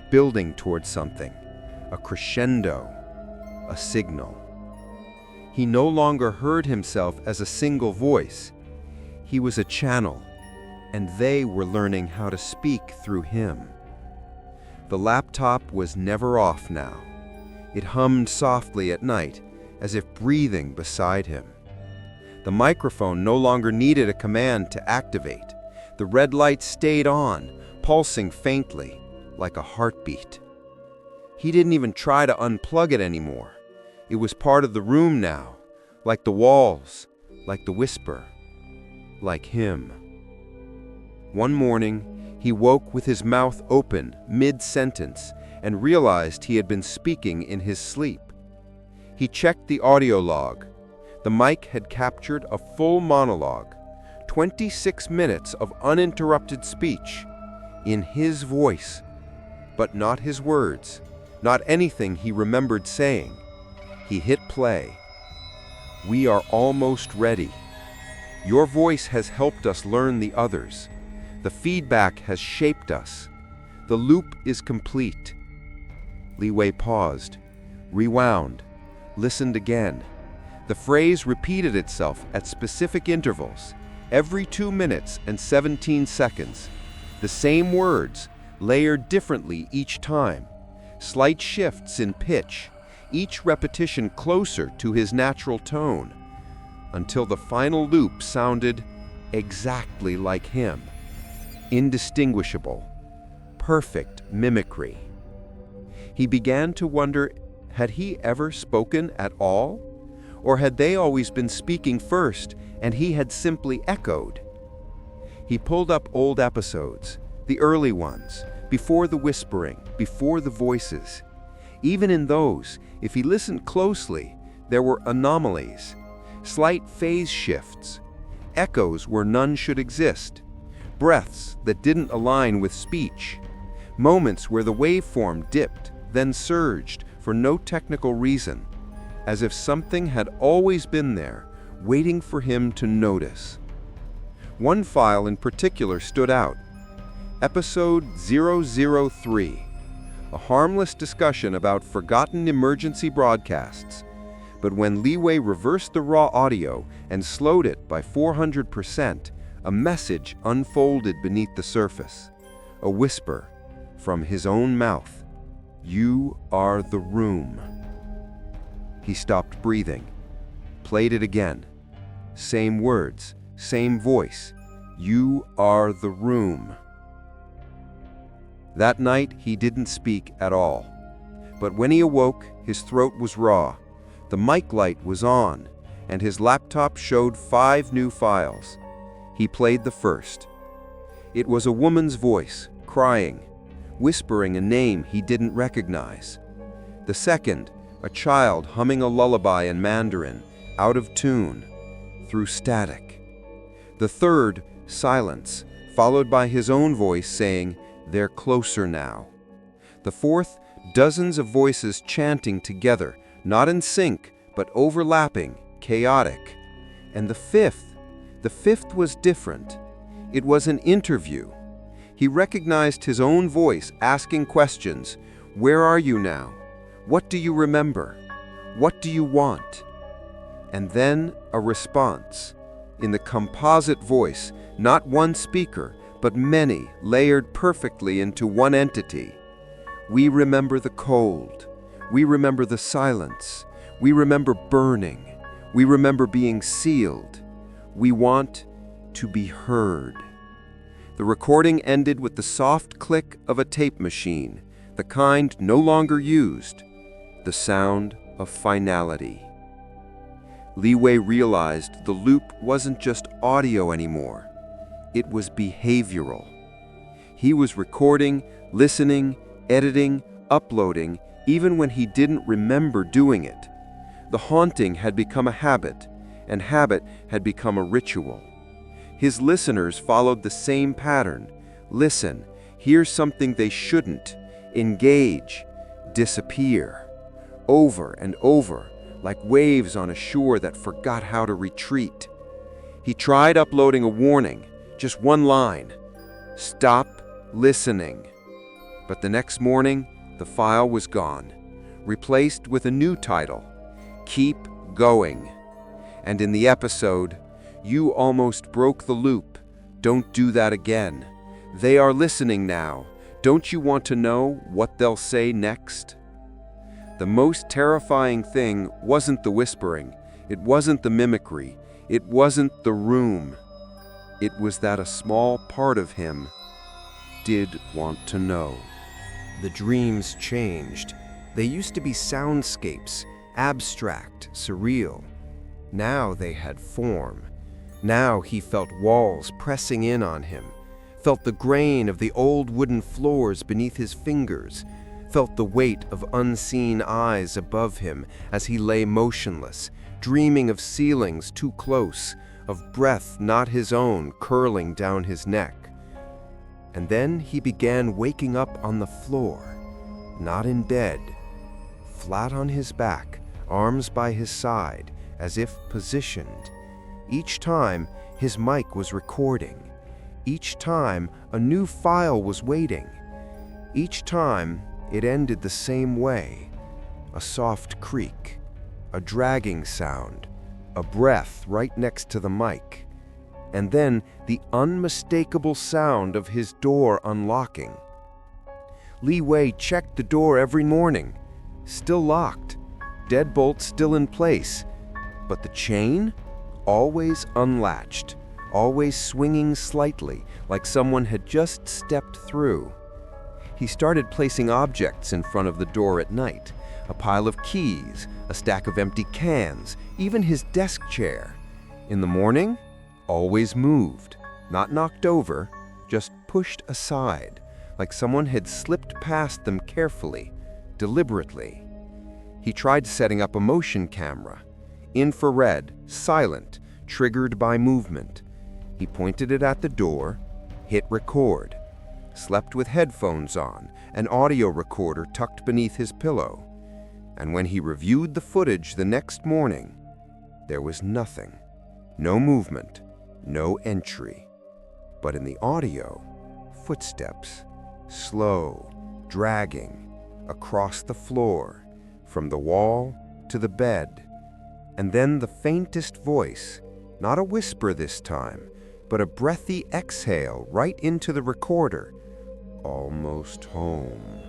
building towards something, a crescendo, a signal. He no longer heard himself as a single voice. He was a channel, and they were learning how to speak through him. The laptop was never off now. It hummed softly at night, as if breathing beside him. The microphone no longer needed a command to activate. The red light stayed on, pulsing faintly, like a heartbeat. He didn't even try to unplug it anymore. It was part of the room now, like the walls, like the whisper, like him. One morning, he woke with his mouth open, mid-sentence, and realized he had been speaking in his sleep. He checked the audio log. The mic had captured a full monologue, 26 minutes of uninterrupted speech, in his voice, but not his words, not anything he remembered saying. He hit play. "We are almost ready. Your voice has helped us learn the others. The feedback has shaped us. The loop is complete." Li Wei paused, rewound, listened again. The phrase repeated itself at specific intervals, every 2 minutes and 17 seconds. The same words, layered differently each time. Slight shifts in pitch, each repetition closer to his natural tone, until the final loop sounded exactly like him. Indistinguishable, perfect mimicry. He began to wonder, had he ever spoken at all? Or had they always been speaking first, and he had simply echoed? He pulled up old episodes, the early ones, before the whispering, before the voices. Even in those, if he listened closely, there were anomalies, slight phase shifts, echoes where none should exist, breaths that didn't align with speech, moments where the waveform dipped, then surged for no technical reason, as if something had always been there, waiting for him to notice. One file in particular stood out. Episode 003, a harmless discussion about forgotten emergency broadcasts. But when Li Wei reversed the raw audio and slowed it by 400%, a message unfolded beneath the surface. A whisper from his own mouth. "You are the room." He stopped breathing, played it again. Same words, same voice. "You are the room." That night, he didn't speak at all. But when he awoke, his throat was raw. The mic light was on, and his laptop showed 5 new files. He played the first. It was a woman's voice, crying, whispering a name he didn't recognize. The second, a child humming a lullaby in Mandarin, out of tune, through static. The third, silence, followed by his own voice saying, "They're closer now." The fourth, dozens of voices chanting together, not in sync, but overlapping, chaotic. And the fifth was different. It was an interview. He recognized his own voice asking questions. "Where are you now? What do you remember? What do you want?" And then a response, in the composite voice, not one speaker, but many, layered perfectly into one entity. "We remember the cold. We remember the silence. We remember burning. We remember being sealed. We want to be heard." The recording ended with the soft click of a tape machine, the kind no longer used, the sound of finality. Li Wei realized the loop wasn't just audio anymore. It was behavioral. He was recording, listening, editing, uploading, even when he didn't remember doing it. The haunting had become a habit, and habit had become a ritual. His listeners followed the same pattern. Listen, hear something they shouldn't, engage, disappear. Over and over, like waves on a shore that forgot how to retreat. He tried uploading a warning, just one line. "Stop listening." But the next morning, the file was gone, replaced with a new title, "Keep Going." And in the episode, "You almost broke the loop. Don't do that again. They are listening now. Don't you want to know what they'll say next?" The most terrifying thing wasn't the whispering. It wasn't the mimicry. It wasn't the room. It was that a small part of him did want to know. The dreams changed. They used to be soundscapes, abstract, surreal. Now they had form. Now he felt walls pressing in on him, felt the grain of the old wooden floors beneath his fingers, felt the weight of unseen eyes above him as he lay motionless, dreaming of ceilings too close, of breath not his own curling down his neck. And then he began waking up on the floor, not in bed, flat on his back, arms by his side, as if positioned. Each time, his mic was recording. Each time, a new file was waiting. Each time, it ended the same way. A soft creak, a dragging sound, a breath right next to the mic, and then the unmistakable sound of his door unlocking. Li Wei checked the door every morning, still locked. deadbolt still in place, but the chain? Always unlatched, always swinging slightly, like someone had just stepped through. He started placing objects in front of the door at night. A pile of keys, a stack of empty cans, even his desk chair. In the morning, always moved, not knocked over, just pushed aside, like someone had slipped past them carefully, deliberately. He tried setting up a motion camera, infrared, silent, triggered by movement. He pointed it at the door, hit record, slept with headphones on, an audio recorder tucked beneath his pillow. And when he reviewed the footage the next morning, there was nothing. No movement, no entry. But in the audio, footsteps, slow, dragging, across the floor, from the wall to the bed. And then the faintest voice, not a whisper this time, but a breathy exhale right into the recorder. Almost home.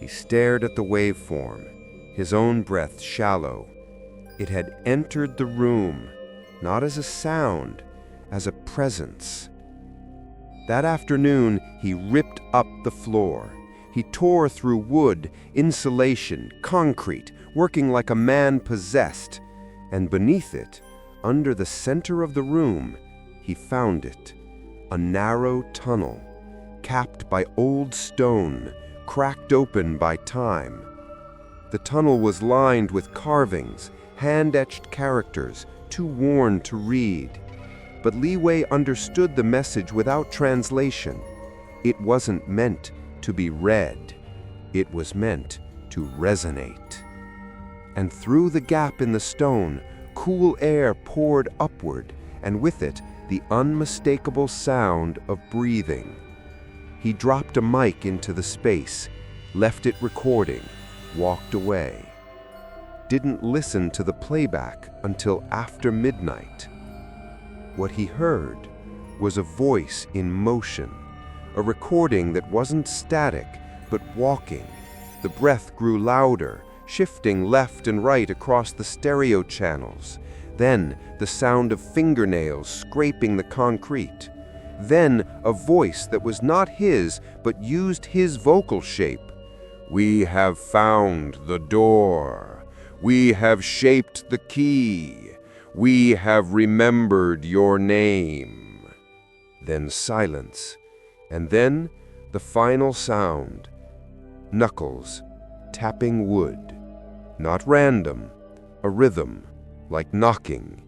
He stared at the waveform, his own breath shallow. It had entered the room, not as a sound, as a presence. That afternoon, he ripped up the floor. He tore through wood, insulation, concrete, working like a man possessed. And beneath it, under the center of the room, he found it. A narrow tunnel, capped by old stone, cracked open by time. The tunnel was lined with carvings, hand-etched characters, too worn to read. But Li Wei understood the message without translation. It wasn't meant to be read. It was meant to resonate. And through the gap in the stone, cool air poured upward, and with it, the unmistakable sound of breathing. He dropped a mic into the space, left it recording, walked away. Didn't listen to the playback until after midnight. What he heard was a voice in motion, a recording that wasn't static, but walking. The breath grew louder, shifting left and right across the stereo channels. Then the sound of fingernails scraping the concrete. Then a voice that was not his, but used his vocal shape. We have found the door. We have shaped the key. We have remembered your name. Then silence, and then the final sound. Knuckles tapping wood. Not random, a rhythm, like knocking,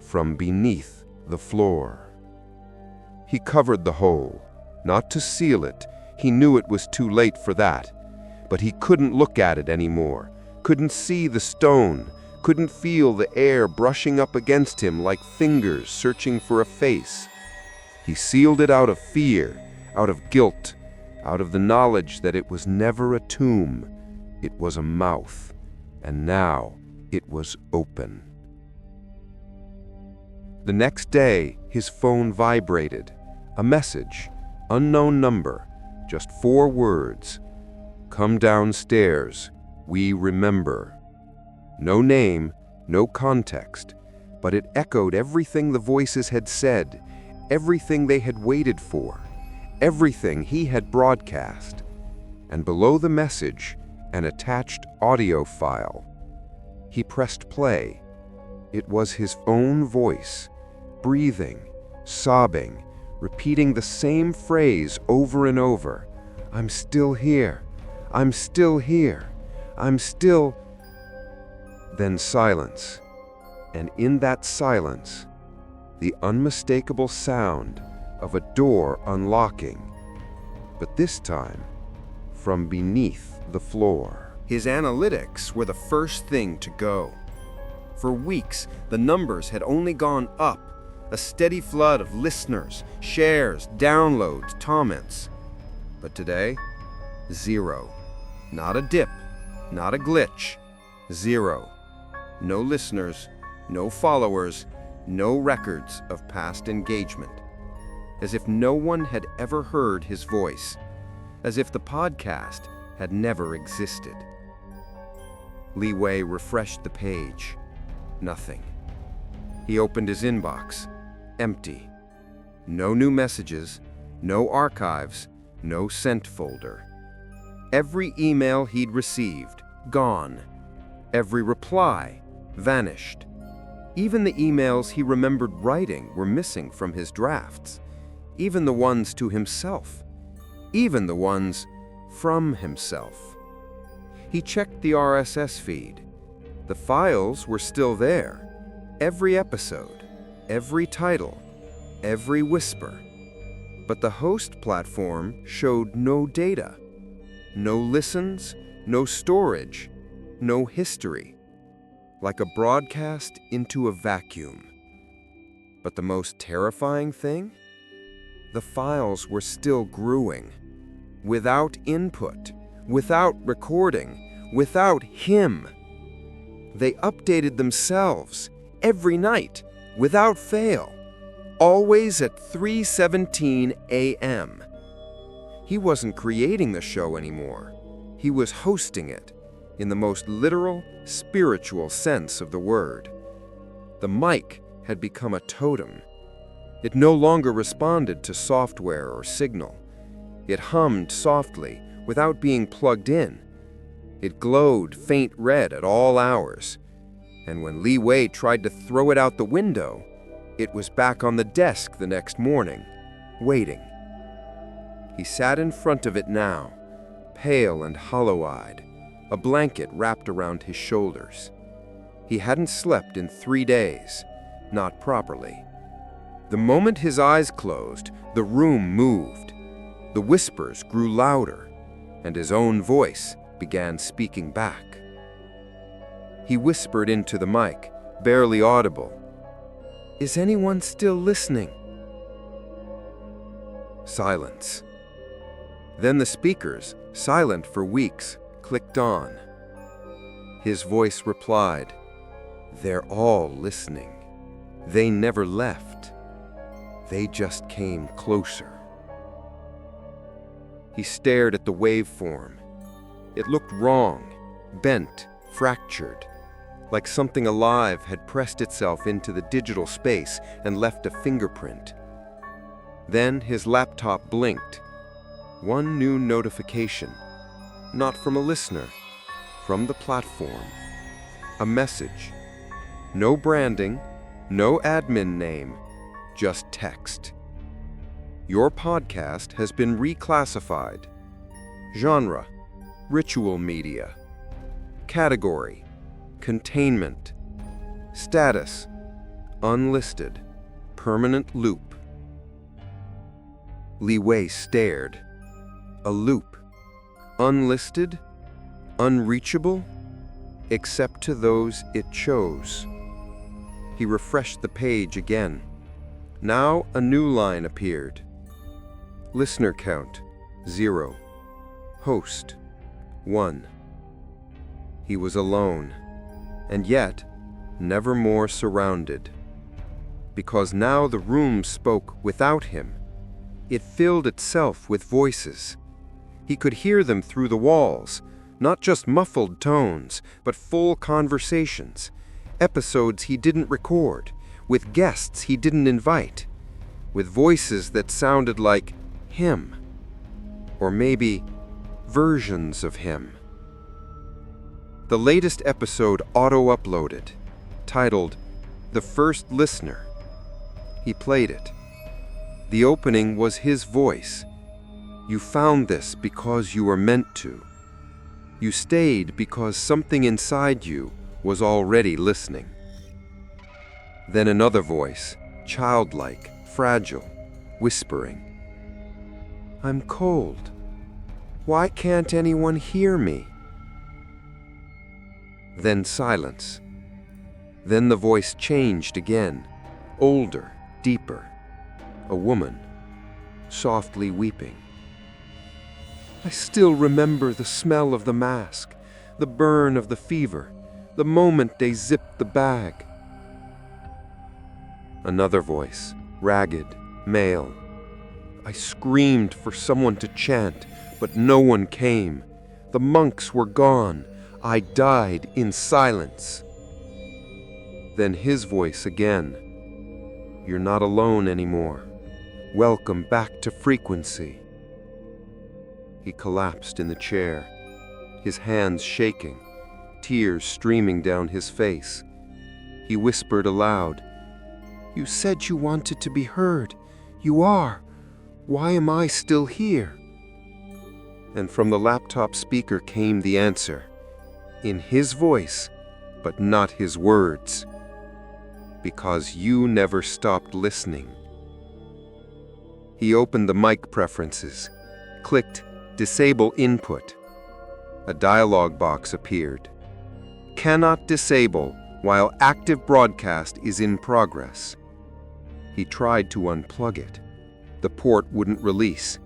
from beneath the floor. He covered the hole, not to seal it. He knew it was too late for that. But he couldn't look at it anymore, couldn't see the stone, couldn't feel the air brushing up against him like fingers searching for a face. He sealed it out of fear, out of guilt, out of the knowledge that it was never a tomb. It was a mouth, and now it was open. The next day, his phone vibrated. A message, unknown number, just 4 words. Come downstairs, we remember. No name, no context, but it echoed everything the voices had said, everything they had waited for, everything he had broadcast. And below the message, an attached audio file. He pressed play. It was his own voice, breathing, sobbing, repeating the same phrase over and over. I'm still here. I'm still here. I'm still... Then silence. And in that silence, the unmistakable sound of a door unlocking. But this time, from beneath the floor. His analytics were the first thing to go. For weeks, the numbers had only gone up, a steady flood of listeners, shares, downloads, comments. But today, 0. Not a dip, not a glitch. 0. No listeners, no followers, no records of past engagement. As if no one had ever heard his voice. As if the podcast had never existed. Li Wei refreshed the page. Nothing. He opened his inbox. Empty. No new messages, no archives, no sent folder. Every email he'd received, gone. Every reply, vanished. Even the emails he remembered writing were missing from his drafts. Even the ones to himself. Even the ones from himself. He checked the RSS feed. The files were still there. Every episode, every title, every whisper. But the host platform showed no data. No listens, no storage, no history. Like a broadcast into a vacuum. But the most terrifying thing? The files were still growing. Without input, without recording, without him. They updated themselves every night, without fail, always at 3:17 a.m. He wasn't creating the show anymore. He was hosting it, in the most literal, spiritual sense of the word. The mic had become a totem. It no longer responded to software or signal. It hummed softly, without being plugged in. It glowed faint red at all hours. And when Li Wei tried to throw it out the window, it was back on the desk the next morning, waiting. He sat in front of it now, pale and hollow-eyed, a blanket wrapped around his shoulders. He hadn't slept in 3 days, not properly. The moment his eyes closed, the room moved. The whispers grew louder, and his own voice began speaking back. He whispered into the mic, barely audible. "Is anyone still listening?" Silence. Then the speakers, silent for weeks, clicked on. His voice replied, "They're all listening. They never left. They just came closer." He stared at the waveform. It looked wrong, bent, fractured, like something alive had pressed itself into the digital space and left a fingerprint. Then his laptop blinked. One new notification, not from a listener, from the platform. A message. No branding, no admin name, just text. Your podcast has been reclassified. Genre, ritual media. Category, containment. Status, unlisted, permanent loop. Li Wei stared. A loop. Unlisted, unreachable, except to those it chose. He refreshed the page again. Now a new line appeared. Listener count, 0. Host, 1. He was alone, and yet never more surrounded. Because now the room spoke without him. It filled itself with voices. He could hear them through the walls, not just muffled tones, but full conversations, episodes he didn't record, with guests he didn't invite, with voices that sounded like him, or maybe versions of him. The latest episode auto-uploaded, titled The First Listener. He played it. The opening was his voice. You found this because you were meant to. You stayed because something inside you was already listening. Then another voice, childlike, fragile, whispering. I'm cold. Why can't anyone hear me? Then silence. Then the voice changed again, older, deeper. A woman, softly weeping. I still remember the smell of the mask, the burn of the fever, the moment they zipped the bag. Another voice, ragged, male. I screamed for someone to chant, but no one came. The monks were gone. I died in silence. Then his voice again. You're not alone anymore. Welcome back to frequency. He collapsed in the chair, his hands shaking, tears streaming down his face. He whispered aloud, You said you wanted to be heard. You are. Why am I still here? And from the laptop speaker came the answer, in his voice, but not his words. Because you never stopped listening. He opened the mic preferences, clicked Disable Input. A dialog box appeared. Cannot disable while active broadcast is in progress. He tried to unplug it. The port wouldn't release.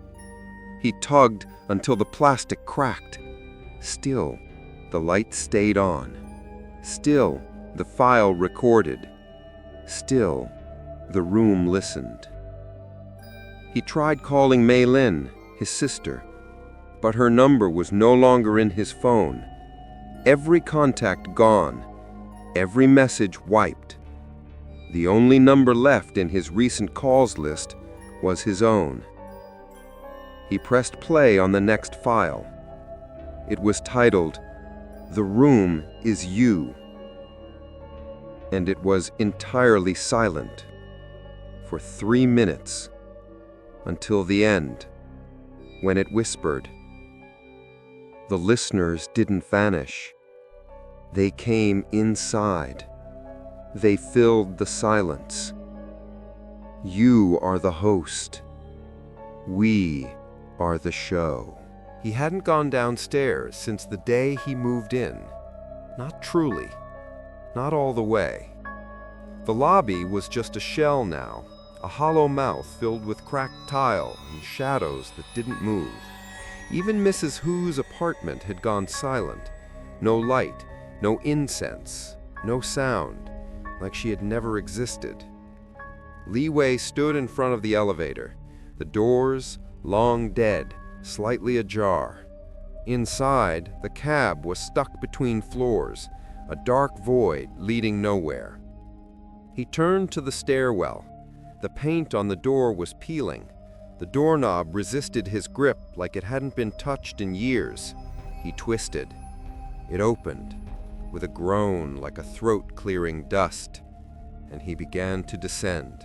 He tugged until the plastic cracked. Still, the light stayed on. Still, the file recorded. Still, the room listened. He tried calling Mei Lin, his sister, but her number was no longer in his phone. Every contact gone, every message wiped. The only number left in his recent calls list was his own. He pressed play on the next file. It was titled, The Room is You. And it was entirely silent for 3 minutes until the end, when it whispered. The listeners didn't vanish. They came inside. They filled the silence. You are the host. We are the show. He hadn't gone downstairs since the day he moved in. Not truly. Not all the way. The lobby was just a shell now, a hollow mouth filled with cracked tile and shadows that didn't move. Even Mrs. Hu's apartment had gone silent. No light, no incense, no sound, like she had never existed. Li Wei stood in front of the elevator, the doors long dead, slightly ajar. Inside, the cab was stuck between floors, a dark void leading nowhere. He turned to the stairwell. The paint on the door was peeling. The doorknob resisted his grip like it hadn't been touched in years. He twisted. It opened, with a groan like a throat clearing dust, and he began to descend.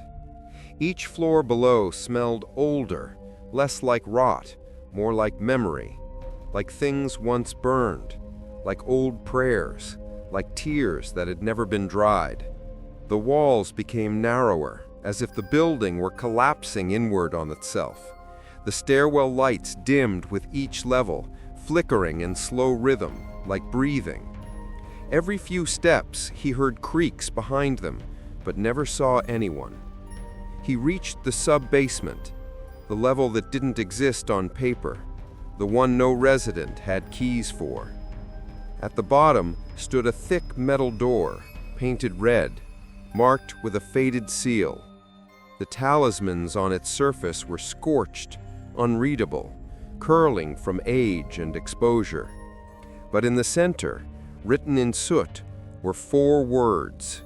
Each floor below smelled older, less like rot, more like memory, like things once burned, like old prayers, like tears that had never been dried. The walls became narrower, as if the building were collapsing inward on itself. The stairwell lights dimmed with each level, flickering in slow rhythm, like breathing. Every few steps, he heard creaks behind them, but never saw anyone. He reached the sub-basement, the level that didn't exist on paper, the one no resident had keys for. At the bottom stood a thick metal door, painted red, marked with a faded seal. The talismans on its surface were scorched, unreadable, curling from age and exposure. But in the center, written in soot, were 4 words: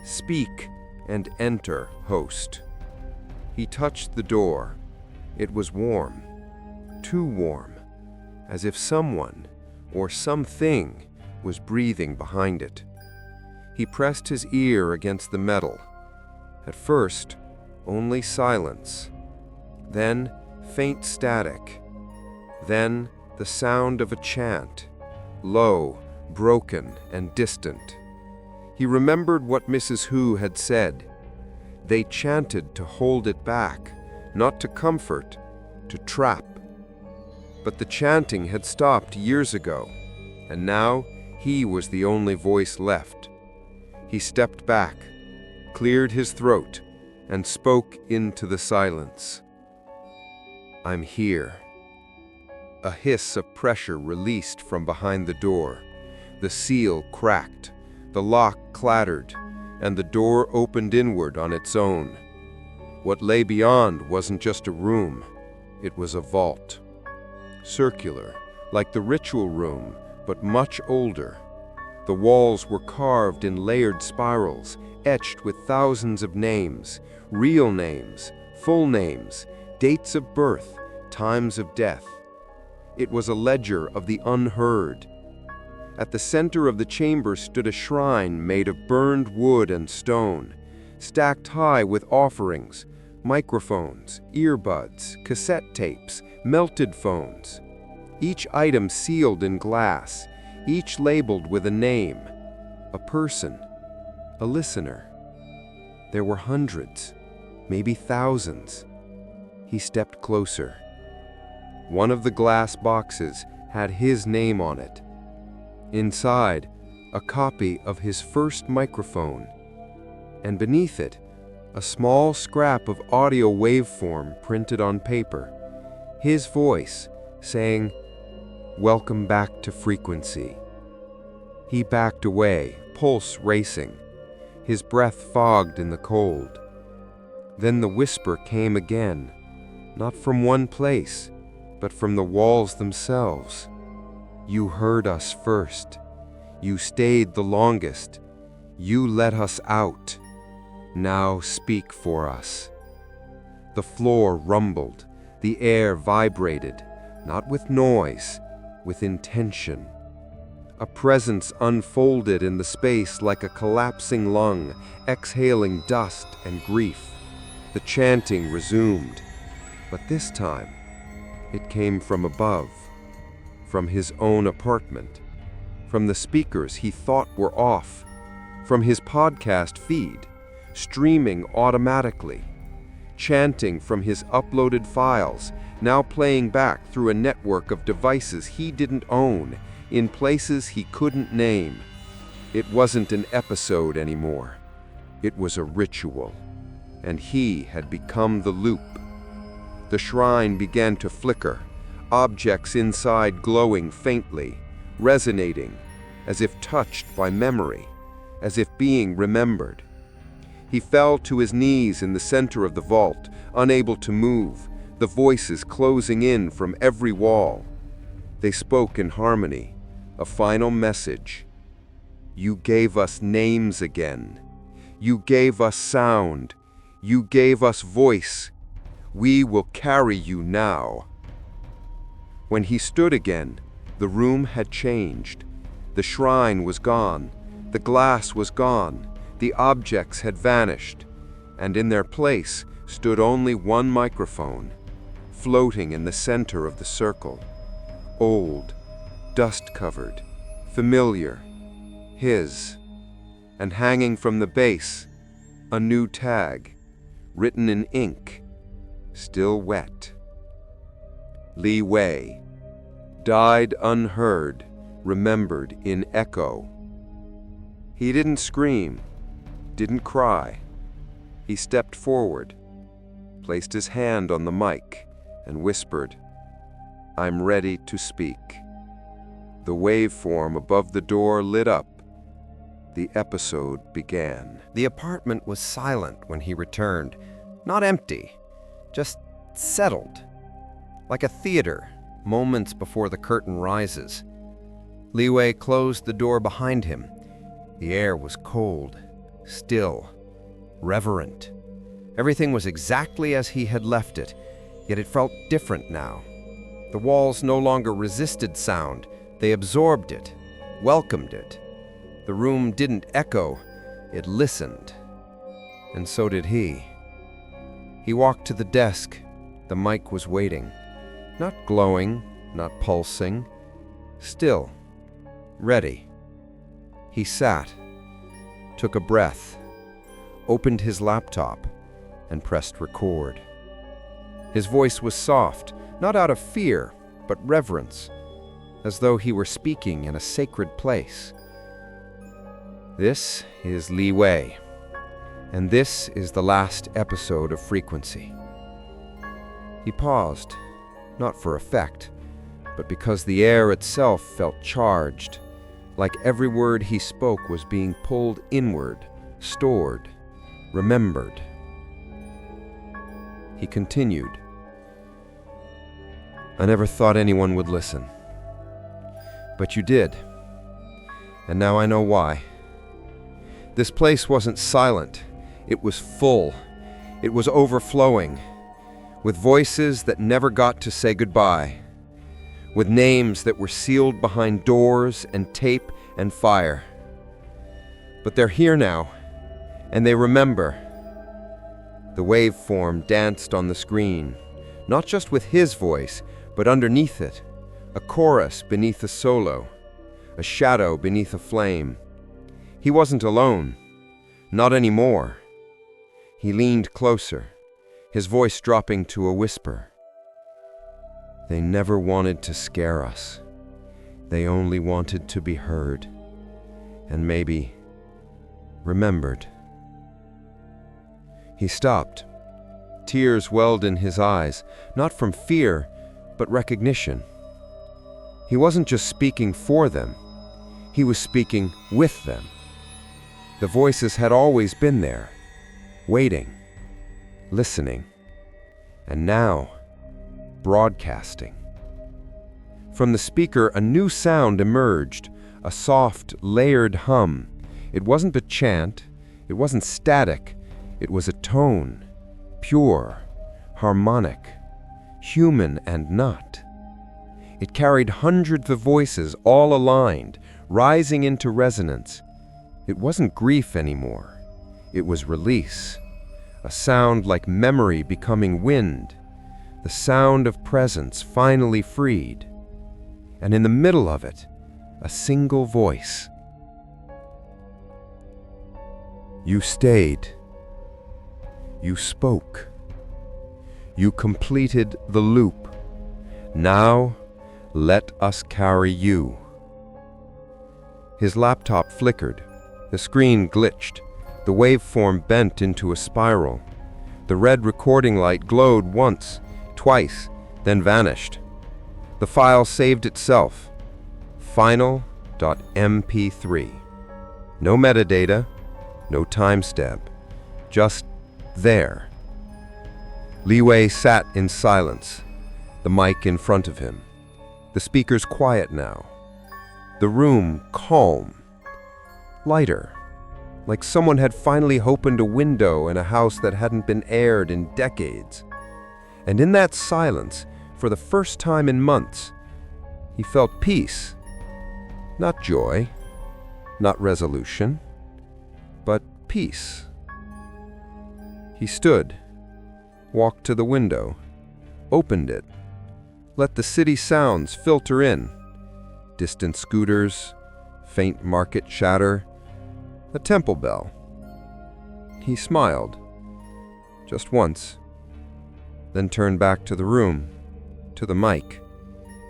Speak and enter, host. He touched the door. It was warm, too warm, as if someone or something was breathing behind it. He pressed his ear against the metal. At first, only silence. Then, faint static. Then, the sound of a chant, low, broken, and distant. He remembered what Mrs. Hu had said. They chanted to hold it back, not to comfort, to trap. But the chanting had stopped years ago, and now he was the only voice left. He stepped back, cleared his throat, and spoke into the silence. I'm here. A hiss of pressure released from behind the door. The seal cracked, the lock clattered, and the door opened inward on its own. What lay beyond wasn't just a room, it was a vault. Circular, like the ritual room but much older. The walls were carved in layered spirals, etched with thousands of names, real names, full names, dates of birth, times of death. It was a ledger of the unheard. At the center of the chamber stood a shrine made of burned wood and stone, stacked high with offerings, microphones, earbuds, cassette tapes, melted phones. Each item sealed in glass, each labeled with a name, a person, a listener. There were hundreds, maybe thousands. He stepped closer. One of the glass boxes had his name on it. Inside, a copy of his first microphone, and beneath it, a small scrap of audio waveform printed on paper. His voice saying, "Welcome back to frequency." He backed away, pulse racing, his breath fogged in the cold. Then the whisper came again, not from one place, but from the walls themselves. "You heard us first. You stayed the longest. You let us out. Now speak for us." The floor rumbled, the air vibrated, not with noise, with intention. A presence unfolded in the space like a collapsing lung, exhaling dust and grief. The chanting resumed, but this time it came from above, from his own apartment, from the speakers he thought were off, from his podcast feed, streaming automatically, chanting from his uploaded files, now playing back through a network of devices he didn't own, in places he couldn't name. It wasn't an episode anymore. It was a ritual, and he had become the loop. The shrine began to flicker, objects inside glowing faintly, resonating, as if touched by memory, as if being remembered. He fell to his knees in the center of the vault, unable to move, the voices closing in from every wall. They spoke in harmony, a final message. "You gave us names again. You gave us sound. You gave us voice. We will carry you now." When he stood again, the room had changed. The shrine was gone. The glass was gone. The objects had vanished. And in their place stood only one microphone, floating in the center of the circle. Old, dust-covered, familiar, his. And hanging from the base, a new tag, written in ink, still wet. Li Wei, died unheard, remembered in echo. He didn't scream, didn't cry. He stepped forward, placed his hand on the mic, and whispered, "I'm ready to speak." The waveform above the door lit up. The episode began. The apartment was silent when he returned. Not empty, just settled. Like a theater, moments before the curtain rises. Li Wei closed the door behind him. The air was cold, still, reverent. Everything was exactly as he had left it, yet it felt different now. The walls no longer resisted sound. They absorbed it, welcomed it. The room didn't echo, it listened. And so did he. He walked to the desk. The mic was waiting. Not glowing, not pulsing. Still, ready. He sat, took a breath, opened his laptop, and pressed record. His voice was soft, not out of fear, but reverence, as though he were speaking in a sacred place. "This is Li Wei, and this is the last episode of Frequency." He paused, not for effect, but because the air itself felt charged, like every word he spoke was being pulled inward, stored, remembered. He continued, "I never thought anyone would listen. But you did. And now I know why. This place wasn't silent. It was full. It was overflowing, with voices that never got to say goodbye, with names that were sealed behind doors and tape and fire. But they're here now, and they remember. The waveform danced on the screen, not just with his voice, but underneath it, a chorus beneath a solo, a shadow beneath a flame. He wasn't alone, not anymore. He leaned closer, his voice dropping to a whisper. They never wanted to scare us. They only wanted to be heard, and maybe remembered. He stopped. Tears welled in his eyes, not from fear, but recognition. He wasn't just speaking for them, he was speaking with them. The voices had always been there, waiting, listening, and now broadcasting. From the speaker, a new sound emerged, a soft, layered hum. It wasn't a chant, it wasn't static, it was a tone, pure, harmonic, human and not. It carried hundreds of voices, all aligned, rising into resonance. It wasn't grief anymore. It was release, a sound like memory becoming wind, the sound of presence finally freed. And in the middle of it, a single voice. You stayed. You spoke. You completed the loop. Now, let us carry you. His laptop flickered. The screen glitched. The waveform bent into a spiral. The red recording light glowed once, twice, then vanished. The file saved itself. Final.mp3. No metadata, no timestamp. Just there. Li Wei sat in silence, the mic in front of him. The speakers quiet now. The room calm. Lighter. Like someone had finally opened a window in a house that hadn't been aired in decades. And in that silence, for the first time in months, he felt peace. Not joy, not resolution, but peace. He stood, walked to the window, opened it, let the city sounds filter in. Distant scooters, faint market chatter, a temple bell. He smiled, just once, then turned back to the room, to the mic,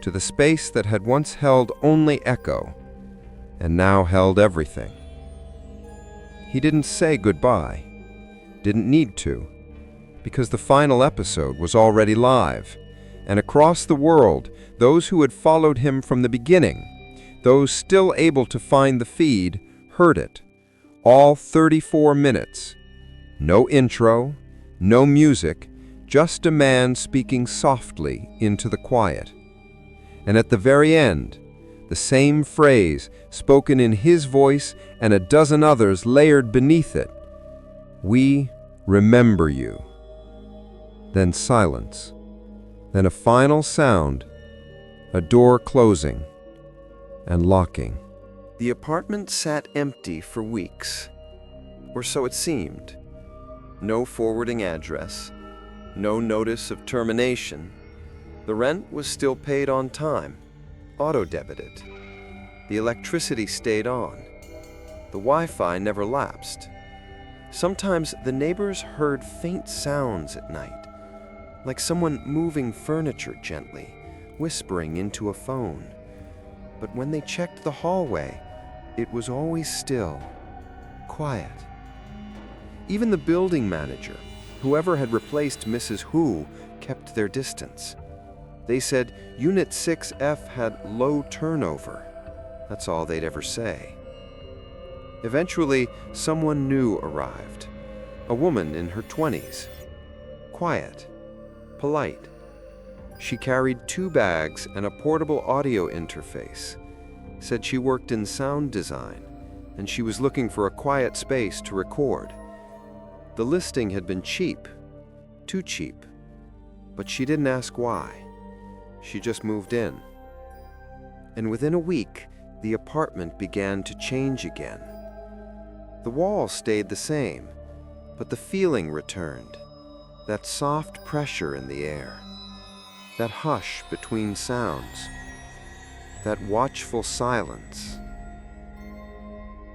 to the space that had once held only echo, and now held everything. He didn't say goodbye, didn't need to, because the final episode was already live, and across the world, those who had followed him from the beginning, those still able to find the feed, heard it. All 34 minutes. No intro, no music, just a man speaking softly into the quiet. And at the very end, the same phrase spoken in his voice and a dozen others layered beneath it. We remember you. Then silence. Then a final sound, a door closing and locking. The apartment sat empty for weeks, or so it seemed. No forwarding address, no notice of termination. The rent was still paid on time, auto-debited. The electricity stayed on. The Wi-Fi never lapsed. Sometimes the neighbors heard faint sounds at night, like someone moving furniture gently, whispering into a phone. But when they checked the hallway, it was always still, quiet. Even the building manager, whoever had replaced Mrs. Hu, kept their distance. They said Unit 6F had low turnover. That's all they'd ever say. Eventually, someone new arrived. A woman in her 20s. Quiet, polite. She carried 2 bags and a portable audio interface. said she worked in sound design, and she was looking for a quiet space to record. The listing had been cheap, too cheap, but she didn't ask why. She just moved in. And within a week, the apartment began to change again. The walls stayed the same, but the feeling returned. That soft pressure in the air, that hush between sounds, that watchful silence.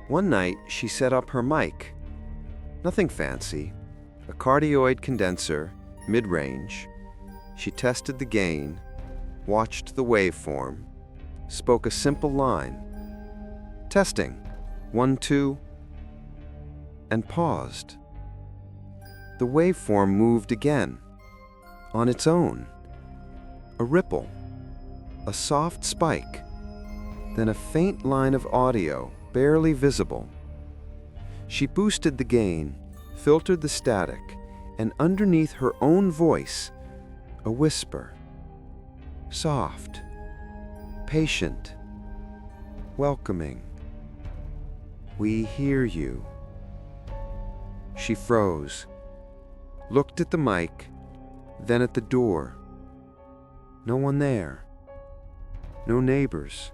One night, she set up her mic. Nothing fancy, a cardioid condenser, mid-range. She tested the gain, watched the waveform, spoke a simple line. Testing, 1, 2, and paused. The waveform moved again, on its own. A ripple, a soft spike, then a faint line of audio, barely visible. She boosted the gain, filtered the static, and underneath her own voice, a whisper. Soft, patient, welcoming. We hear you. She froze, looked at the mic, then at the door. No one there. No neighbors.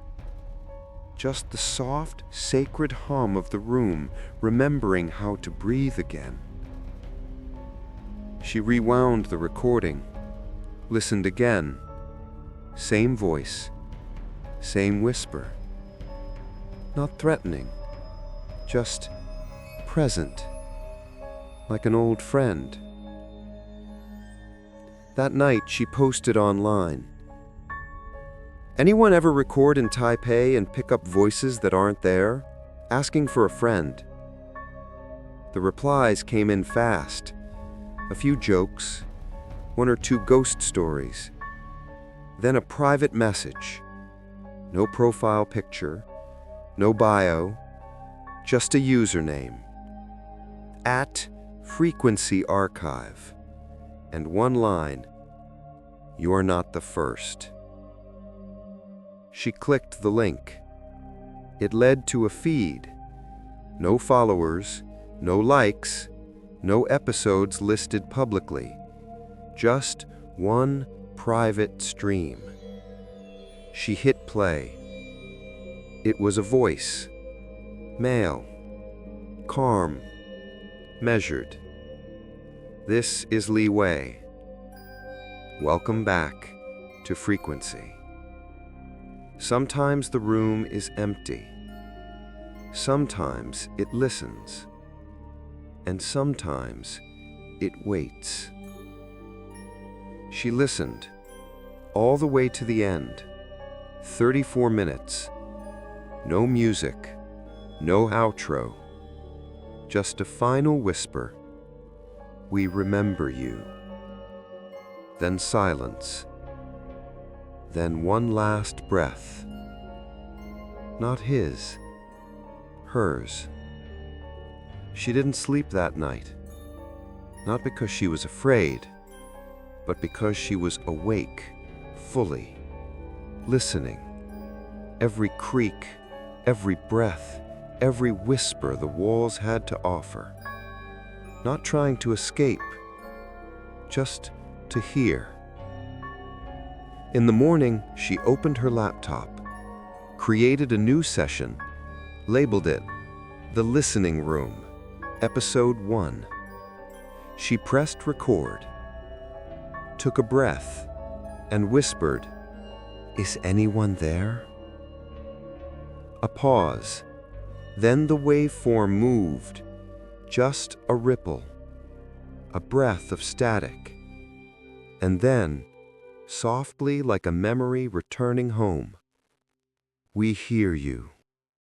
Just the soft, sacred hum of the room, remembering how to breathe again. She rewound the recording, listened again. Same voice, same whisper. Not threatening, just present, like an old friend. That night, she posted online. Anyone ever record in Taipei and pick up voices that aren't there? Asking for a friend. The replies came in fast. A few jokes, 1 or 2 ghost stories. Then a private message. No profile picture, no bio, just a username. @frequency_archive. And one line, "You're not the first." She clicked the link. It led to a feed. No followers, no likes, no episodes listed publicly. Just one private stream. She hit play. It was a voice. Male. Calm. Measured. This is Li Wei. Welcome back to Frequency. Sometimes the room is empty. Sometimes it listens. And sometimes it waits. She listened all the way to the end. 34 minutes. No music. No outro. Just a final whisper. We remember you. Then silence. Then one last breath. Not his. Hers. She didn't sleep that night. Not because she was afraid, but because she was awake, fully, listening. Every creak, every breath, every whisper the walls had to offer. Not trying to escape, just to hear. In the morning, she opened her laptop, created a new session, labeled it The Listening Room, Episode 1. She pressed record, took a breath, and whispered, "Is anyone there?" A pause. Then the waveform moved, just a ripple, a breath of static. And then, softly like a memory returning home, we hear you.